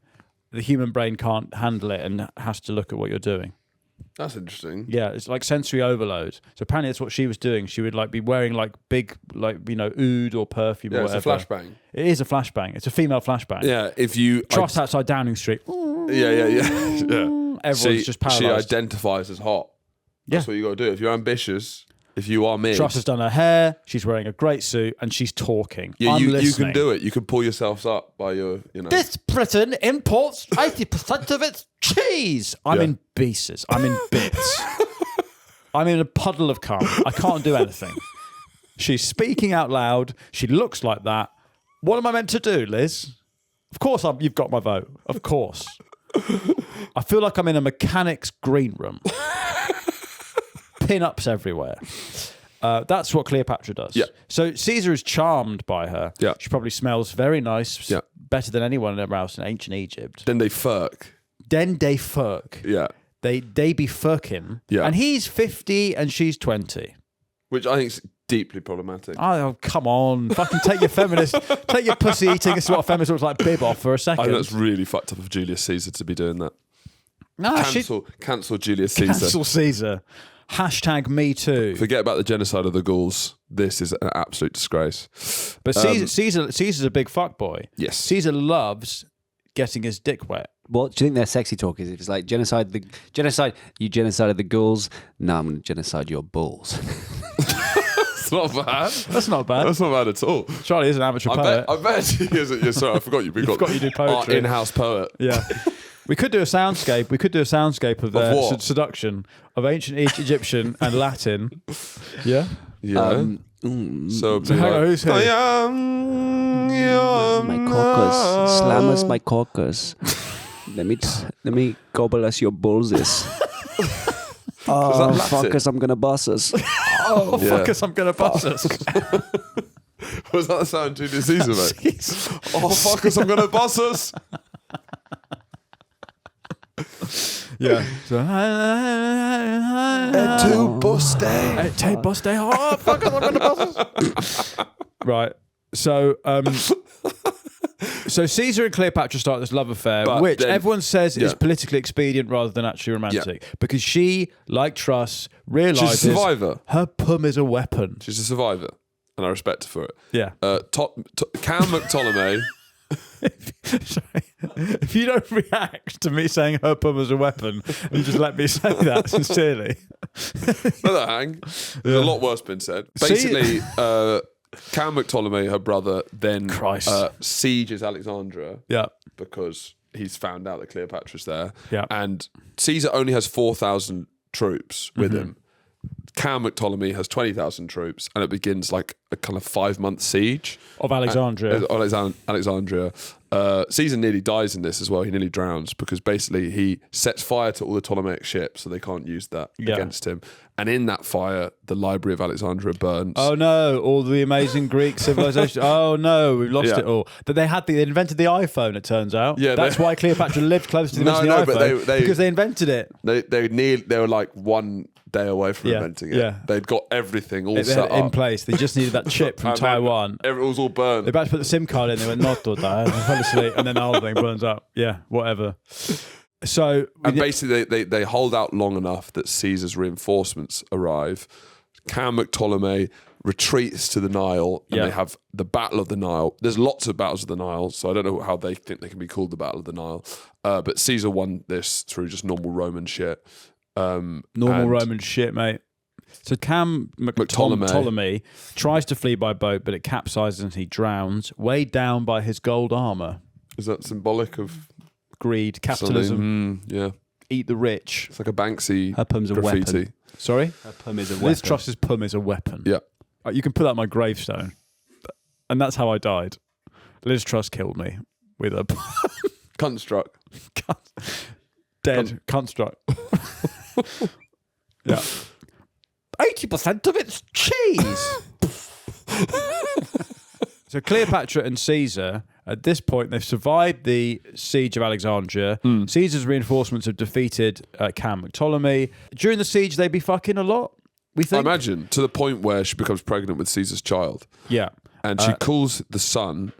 the human brain can't handle it and has to look at what you're doing. That's interesting. Yeah, it's like sensory overload. So apparently that's what she was doing. She would be wearing big oud or perfume or whatever. It's a flashbang. It is a flashbang. It's a female flashbang. Yeah, if you... Truss outside Downing Street. Yeah. Everyone's just paralysed. She identifies as hot. That's what you got to do. If you're ambitious, if you are me. Truss has done her hair, she's wearing a great suit, and she's talking. Yeah, I'm you listening. can do it. You can pull yourselves up by your, This Britain imports 80% of its cheese. I'm in pieces. I'm in bits. I'm in a puddle of cum. I can't do anything. She's speaking out loud. She looks like that. What am I meant to do, Liz? Of course you've got my vote. Of course. I feel like I'm in a mechanic's green room. Pin-ups everywhere. That's what Cleopatra does. Yeah. So Caesar is charmed by her. Yeah. She probably smells very nice. Yeah. Better than anyone else in ancient Egypt. Then they fuck. Yeah. They be fucking. Yeah. And he's 50 and she's 20. Which I think is deeply problematic. Oh, come on. Fucking take your pussy eating, this is what a feminist looks like, bib off for a second. I think that's really fucked up of Julius Caesar to be doing that. Cancel Julius Caesar. Cancel Caesar. Hashtag me too. Forget about the genocide of the Gauls. This is an absolute disgrace. But Caesar's a big fuckboy. Yes. Caesar loves getting his dick wet. What do you think their sexy talk is? If it's like you genocided the Gauls. No, I'm going to genocide your balls. That's not bad. That's not bad. That's not bad at all. Charlie is an amateur poet. I bet he is. Yeah, sorry, I forgot you. You forgot you do poetry. Our in-house poet. Yeah. We could do a soundscape. We could do a soundscape of their seduction of ancient Egyptian and Latin. Yeah. Yeah. So hang on, who's who? My caucus. Slam us my caucus. Let me gobble us your balls. Oh, fuck us, I'm gonna bust us. Oh, fuck us, I'm gonna bust us. Was that the sound Julius Caesar, mate? Oh, fuck us, I'm gonna bust us. Yeah. So, to buste. Take buste. Oh, fuck us, I'm gonna bust us. Right. So, so Caesar and Cleopatra start this love affair, which everyone says is politically expedient rather than actually romantic, because she, like Truss, realises she's a survivor. Her pum is a weapon. She's a survivor, and I respect her for it. Yeah. Cam Ptolemy. Sorry. If you don't react to me saying her pum is a weapon, and just let me say that sincerely. Let that hang. There's a lot worse been said. Basically, Cam Ptolemy, her brother, then sieges Alexandria. Yeah. Because he's found out that Cleopatra's there. Yeah. And Caesar only has 4,000 troops with him. Cam Ptolemy has 20,000 troops, and it begins like a kind of 5-month siege of Alexandria. Alexandria. Caesar nearly dies in this as well. He nearly drowns because basically he sets fire to all the Ptolemaic ships, so they can't use that against him. And in that fire, the Library of Alexandria burns. Oh no! All the amazing Greek civilization. Oh no, we've lost it all. But they invented the iPhone. It turns out. Yeah, that's why Cleopatra lived close to the invention of the iPhone, but because they invented it. They were like one day away from inventing it. Yeah. They'd got everything all set up in place. They just needed that chip from Taiwan. It was all burned. They about to put the SIM card in. They went not to die. Fell asleep, and then the whole thing burns up. Yeah, whatever. So basically, they hold out long enough that Caesar's reinforcements arrive. Cam Ptolemy retreats to the Nile, and they have the Battle of the Nile. There's lots of battles of the Nile, so I don't know how they think they can be called the Battle of the Nile. But Caesar won this through just normal Roman shit. Roman shit, mate. So Cam Ptolemy tries to flee by boat, but it capsizes and he drowns, weighed down by his gold armor. Is that symbolic of greed, capitalism? Yeah. Eat the rich. It's like a Banksy Her pum's a graffiti. Weapon. Sorry? Her pum is a weapon. Liz Truss's pum is a weapon. Yeah. You can put that on my gravestone. And that's how I died. Liz Truss killed me with a cunt struck. Dead. Cunt struck. Yeah. 80% of it's cheese. So Cleopatra and Caesar, at this point, they've survived the siege of Alexandria. Caesar's reinforcements have defeated Cam Ptolemy. During the siege, they'd be fucking a lot, we think. I imagine, to the point where she becomes pregnant with Caesar's child. Yeah. And she calls the son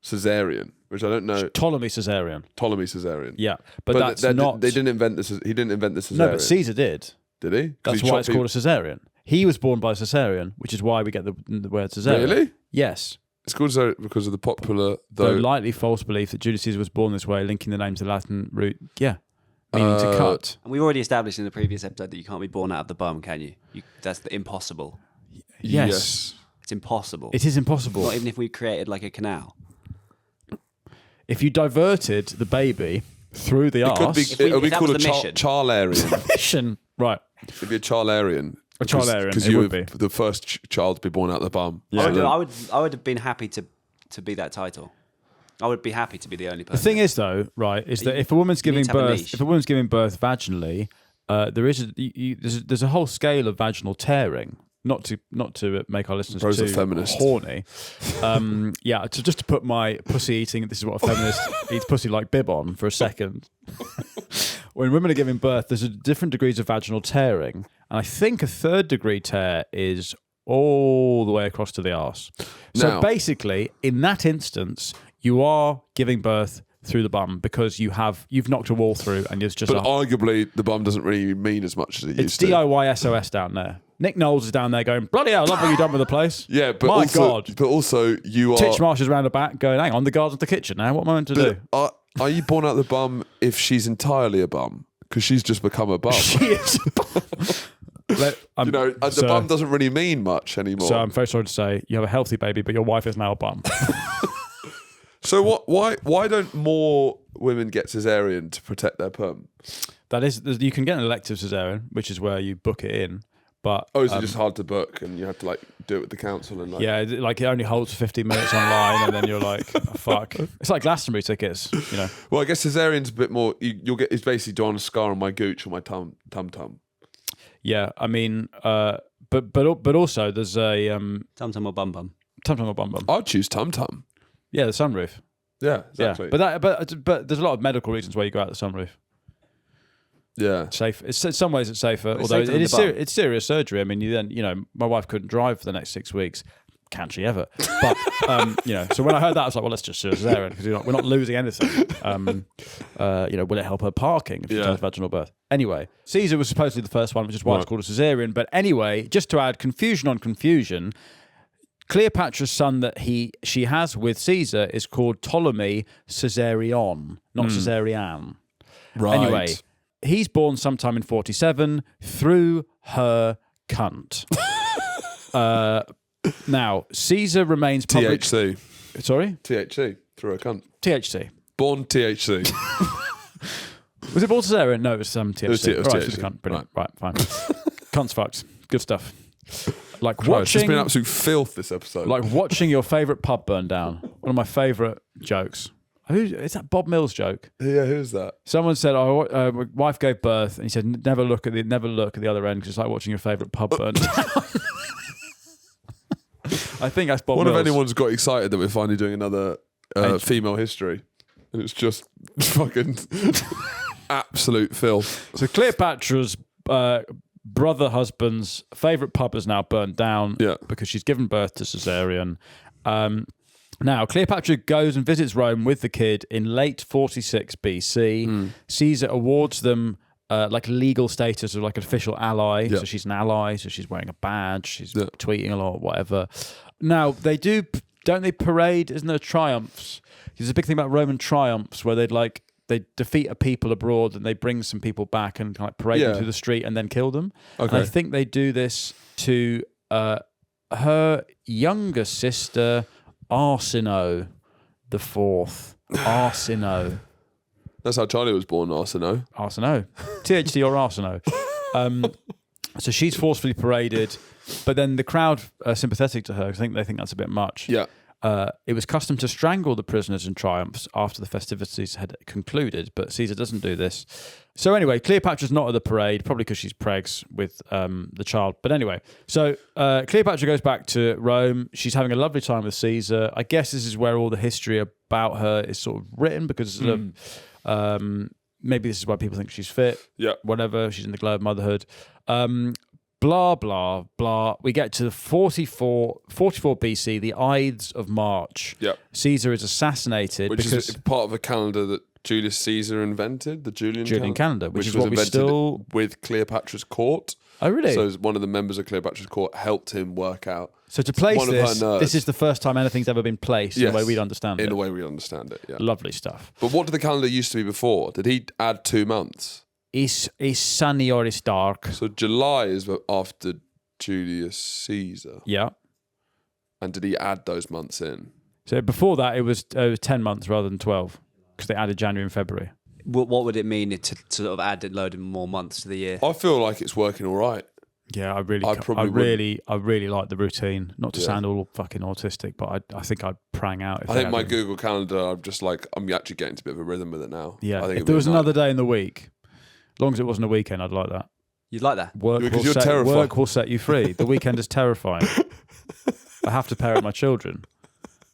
Caesarion, which I don't know. Ptolemy Caesarion. Yeah. But that's not... They didn't invent this. He didn't invent the Caesarion. No, but Caesar did. Did he? That's why it's called a Caesarion. He was born by a Caesarion, which is why we get the word Caesarion. Really? Yes. It's called so because of the popular... The lightly false belief that Julius Caesar was born this way, linking the name to the Latin root, meaning to cut. And we've already established in the previous episode that you can't be born out of the bum, can you? That's impossible. Yes. It's impossible. It is impossible. Not even if we created like a canal. If you diverted the baby through the arse... It would be called a Charlarian. Mission. Right. It'd be a Charlarian. A Charlarian, because you were the first child to be born out of the bum. Yeah. I would have been happy to be that title. I would be happy to be the only person. The thing is, though, right, is that if a woman's giving birth vaginally, there's a whole scale of vaginal tearing. Not to make our listeners too feminist. Horny. Just to put my pussy eating. This is what a feminist eats pussy like bib on for a second. When women are giving birth, there's different degrees of vaginal tearing. And I think a 3rd degree tear is all the way across to the arse. So basically, in that instance, you are giving birth through the bum because you've knocked a wall through and it's just. But arguably, the bum doesn't really mean as much as it used to. It's DIY SOS down there. Nick Knowles is down there going, bloody hell, I love what you've done with the place. Yeah, but My God. But also, you are. Titchmarsh is around the back going, hang on, the guard's at the kitchen now. What am I meant to do? Are you born out the bum if she's entirely a bum? Because she's just become a bum. She is a bum. The bum doesn't really mean much anymore. So I'm very sorry to say, you have a healthy baby, but your wife is now a bum. So why don't more women get cesarean to protect their pum? That is, you can get an elective cesarean, which is where you book it in. But is it just hard to book and you have to do it with the council and yeah, like it only holds 15 minutes online and then you're like, oh, fuck. It's like Glastonbury tickets, you know. Well, I guess cesarean's a bit more. You'll get. It's basically drawing a scar on my gooch or my tum. Yeah, I mean, but also there's a Tum tum or bum bum. Tum tum or bum bum. I'd choose tum. Yeah, the sunroof. Yeah, exactly. Yeah, but there's a lot of medical reasons why you go out the sunroof. Yeah, safe. In some ways it's safer, It's although safer it's serious surgery. I mean, my wife couldn't drive for the next 6 weeks. Can she ever? But so when I heard that, I was like, well, let's just do a cesarean because we're not losing anything. Will it help her parking if she does vaginal birth? Anyway, Caesar was supposedly the first one, which is why it's called a cesarean. But anyway, just to add confusion on confusion, Cleopatra's son that she has with Caesar is called Ptolemy Caesarion, not Caesarian. Right. Anyway, he's born sometime in 47 through her cunt. Now, Caesar remains public... THC. Sorry? THC. Through a cunt. THC. Born THC. Was it born cesarean? No, it was THC. It was Right, THC. Cunt. Brilliant. Right, fine. Cunt's fucked. Good stuff. Like Christ, watching... it's been absolute filth, this episode. Like watching your favourite pub burn down. One of my favourite jokes. Is that Bob Mills joke? Yeah, who's that? Someone said, my wife gave birth, and he said, never look at the other end because it's like watching your favourite pub burn down. I think that's Bob Mills. What if anyone's got excited that we're finally doing another female history? And it's just fucking absolute filth. So Cleopatra's brother husband's favourite pub is now burnt down because she's given birth to cesarean. Now, Cleopatra goes and visits Rome with the kid in late 46 BC. Caesar awards them legal status of like an official ally. So she's an ally, so she's wearing a badge, she's tweeting a lot, whatever. Now, don't they parade, isn't there triumphs? There's a big thing about Roman triumphs where they defeat a people abroad and they bring some people back and kind of parade them through the street and then kill them. Okay. And I think they do this to her younger sister, Arsinoe the Fourth. Arsinoe. That's how Charlie was born, Arsinoe. Arsinoe. THC or Arsinoe. So she's forcefully paraded, but then the crowd are sympathetic to her. I think they think that's a bit much. Yeah. It was custom to strangle the prisoners in triumphs after the festivities had concluded, but Caesar doesn't do this. So anyway, Cleopatra's not at the parade, probably because she's pregs with the child. But anyway, so Cleopatra goes back to Rome. She's having a lovely time with Caesar. I guess this is where all the history about her is sort of written because maybe this is why people think she's fit. Yeah. Whatever. She's in the glow of motherhood. Blah, blah, blah. We get to 44 BC, the Ides of March. Yep. Caesar is assassinated. Which is part of a calendar that Julius Caesar invented, the Julian calendar, which is was what we invented still... with Cleopatra's court. Oh, really? So one of the members of Cleopatra's court helped him work out. So to place this is the first time anything's ever been placed in the way we'd understand it. In the way we understand it, yeah. Lovely stuff. But what did the calendar used to be before? Did he add 2 months? Is sunny or is dark. So July is after Julius Caesar. Yeah. And did he add those months in? So before that, it was 10 months rather than 12 because they added January and February. What would it mean to sort of add a load of more months to the year? I feel like it's working all right. Yeah, I really like the routine. Not to sound all fucking autistic, but I think I'd prang out. I think my Google Calendar, I'm actually getting to a bit of a rhythm with it now. Yeah, if there was another day in the week, as long as it wasn't a weekend, I'd like that. You'd like that? Work will set you free. The weekend is terrifying. I have to parent my children.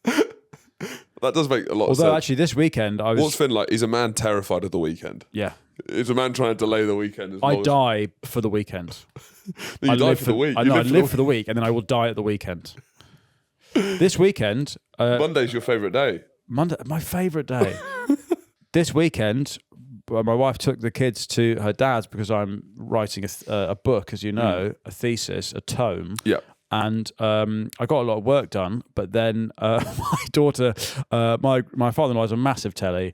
That does make a lot of sense. Although actually this weekend I was... What's Finn like? He's a man terrified of the weekend. Yeah. He's a man trying to delay the weekend. I die for the weekend. You die for the week. I live for the week and then I will die at the weekend. This weekend... Monday's your favourite day. Monday, my favourite day. this weekend, my wife took the kids to her dad's because I'm writing a book, as you know, a thesis, a tome. Yeah. And I got a lot of work done, but then my daughter, my father-in-law has a massive telly,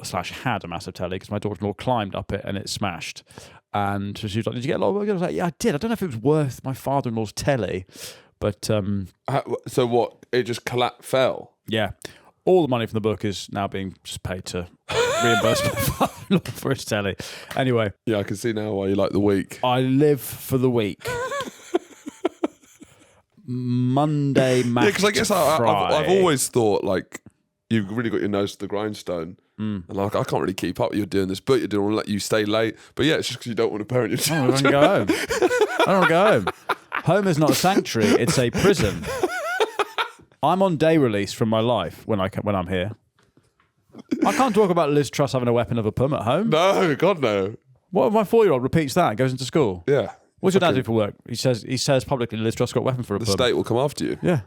slash had a massive telly, because my daughter-in-law climbed up it and it smashed. And she was like, "Did you get a lot of work?" I was like, "Yeah, I did. I don't know if it was worth my father-in-law's telly, but..." So what? It just fell? Yeah. All the money from the book is now being just paid to reimburse my father-in-law for his telly. Anyway. Yeah, I can see now why you like the week. I live for the week. Monday, Mac. Yeah, because I guess I've always thought, like, you've really got your nose to the grindstone. And like, I can't really keep up. You're doing this, but you're doing, let you stay late. But yeah, it's just because you don't want to parent your children. I don't want to go home. I don't want to go home. Home is not a sanctuary; it's a prison. I'm on day release from my life when I'm here. I can't talk about Liz Truss having a weapon of a pum at home. No, God no. What if my 4-year-old repeats that and goes into school? Yeah. What's your dad do for work? He says publicly Liz Truss got a weapon for a pum. The state will come after you. Yeah.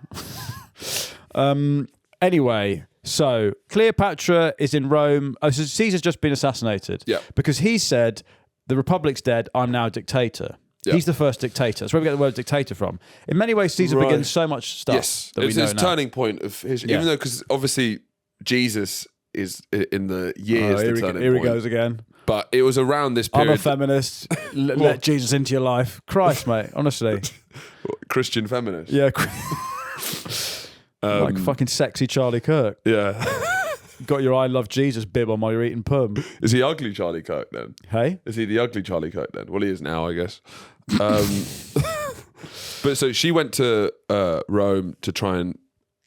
Anyway, so Cleopatra is in Rome. Oh, so Caesar's just been assassinated. Yeah. Because he said, the Republic's dead, I'm now a dictator. Yeah. He's the first dictator. That's where we get the word dictator from. In many ways, Caesar begins so much stuff that we know now. It's his turning point of history. Even though, because obviously Jesus is in the years the turning point. Here he goes again. But it was around this period. I'm a feminist. Let Jesus into your life. Christ, mate. Honestly. Christian feminist. Yeah. Like fucking sexy Charlie Kirk. Yeah. Got your I love Jesus bib on while you're eating pum. Is he ugly Charlie Kirk then? Hey? Is he the ugly Charlie Kirk then? Well, he is now, I guess. But so she went to Rome to try and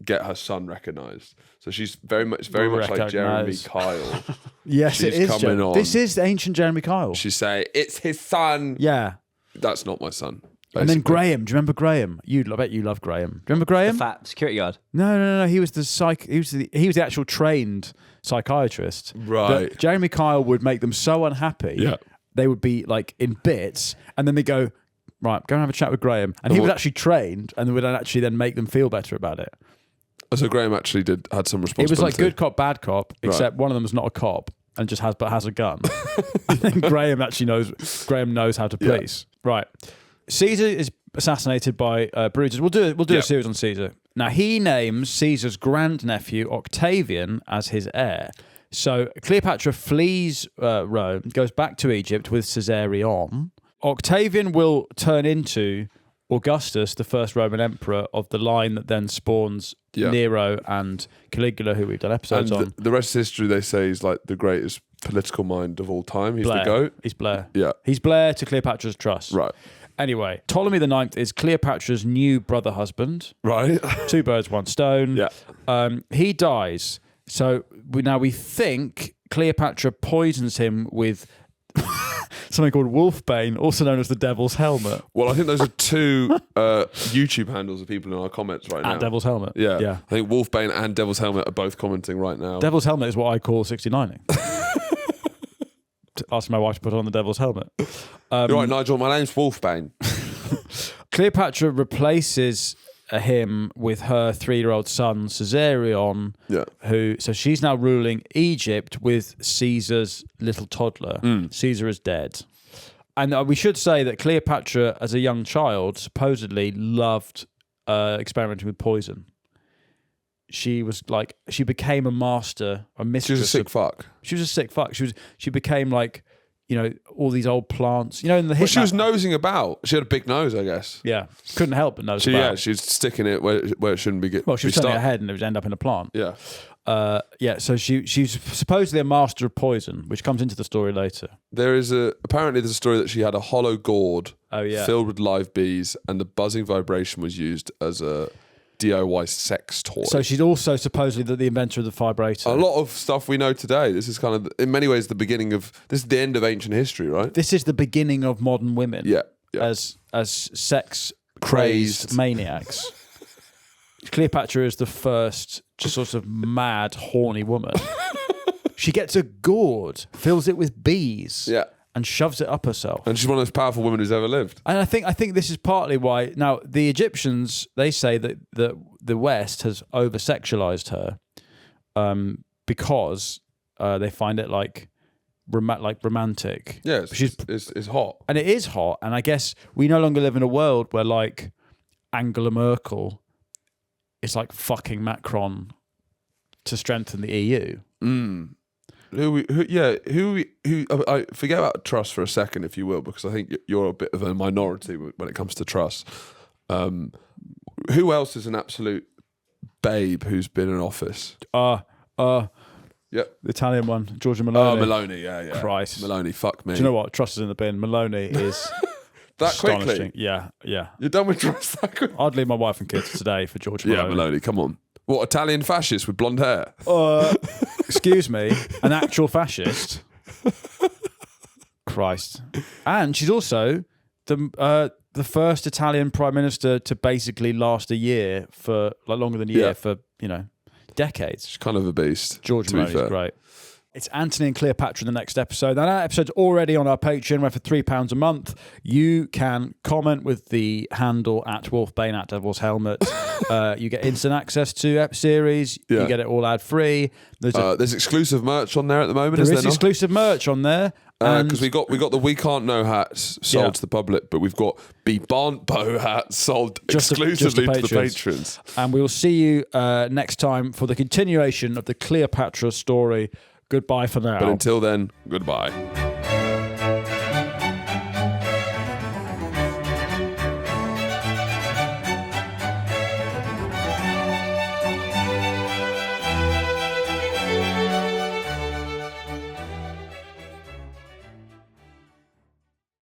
get her son recognised. So she's very much like Jeremy Kyle. Yes, it is. This is ancient Jeremy Kyle. She say, "It's his son." Yeah. That's not my son. Basically. And then Graham. Do you remember Graham? I bet you love Graham. Do you remember Graham? The fat security guard. No. He was the actual trained psychiatrist. Right. Jeremy Kyle would make them so unhappy. Yeah. They would be like in bits, and then they go, "Right, go and have a chat with Graham." And he was actually trained, and would actually then make them feel better about it. So Graham actually had some responsibility. It was like good cop, bad cop, except one of them is not a cop and just has a gun. And then Graham knows how to police. Yeah. Right. Caesar is assassinated by Brutus. We'll do a series on Caesar. Now he names Caesar's grandnephew Octavian as his heir. So Cleopatra flees Rome, goes back to Egypt with Caesarion. Octavian will turn into Augustus, the first Roman emperor of the line that then spawns Nero and Caligula, who we've done episodes on. The rest of history, they say, is like the greatest political mind of all time. He's Blair. the GOAT. He's Blair. Yeah. He's Blair to Cleopatra's Truss. Right. Anyway, Ptolemy IX is Cleopatra's new brother husband. Right. 2 birds, 1 stone. Yeah. He dies. So we think Cleopatra poisons him with something called Wolfbane, also known as the Devil's Helmet. Well, I think those are 2 YouTube handles of people in our comments right now. At Devil's Helmet. Yeah. I think Wolfbane and Devil's Helmet are both commenting right now. Devil's Helmet is what I call 69ing. Ask my wife to put on the Devil's Helmet. You're right, Nigel. My name's Wolfbane. Cleopatra replaces him with her 3-year-old son Caesarion. Yeah. So she's now ruling Egypt with Caesar's little toddler. Caesar is dead. And we should say that Cleopatra, as a young child, supposedly loved experimenting with poison. She became a master, a mistress. She was a sick fuck. She was a sick fuck. She became like, all these old plants. In the well, she was nosing about. She had a big nose, I guess. Yeah, couldn't help but nose about. Yeah, she was sticking it where it shouldn't be. Well, she was turning her head and it would end up in a plant. Yeah. So she's supposedly a master of poison, which comes into the story later. There's a story that she had a hollow gourd filled with live bees, and the buzzing vibration was used as a DIY sex toy. So she's also supposedly the inventor of the vibrator. A lot of stuff we know today. This is kind of, in many ways, this is the end of ancient history, right? This is the beginning of modern women. Yeah. As sex crazed maniacs. Cleopatra is the first just sort of mad, horny woman. She gets a gourd, fills it with bees. Yeah. And shoves it up herself. And she's one of the most powerful women who's ever lived. And I think this is partly why now the Egyptians, they say that the West has over-sexualized her because they find it like romantic. Yeah, it's hot. And it is hot. And I guess we no longer live in a world where like Angela Merkel is like fucking Macron to strengthen the EU. I forget about Truss for a second, if you will, because I think you're a bit of a minority when it comes to Truss. Who else is an absolute babe who's been in office? The Italian one, Giorgia Meloni. Oh, Meloni, yeah. Christ. Meloni, fuck me. Do you know what? Truss is in the bin. Meloni is that astonishing. quickly? Yeah. You're done with Truss that quickly? I'd leave my wife and kids today for Giorgia Meloni. Yeah, Meloni, come on. What, Italian fascist with blonde hair? Excuse me, an actual fascist? Christ. And she's also the first Italian prime minister to basically last a year for, like, longer than a year for, decades. She's kind of a beast. George Meloni's great. It's Anthony and Cleopatra in the next episode. Now, that episode's already on our Patreon, where for £3 a month, you can comment with the handle @Wolfbane, @Devil's Helmet. You get instant access to Ep series. Yeah. You get it all ad-free. There's exclusive merch on there at the moment, there is exclusive merch on there. Because we got the We Can't Know hats sold to the public, but we've got the Barnpo hats sold exclusively to the patrons. And we will see you next time for the continuation of the Cleopatra story. Goodbye for now. But until then, goodbye.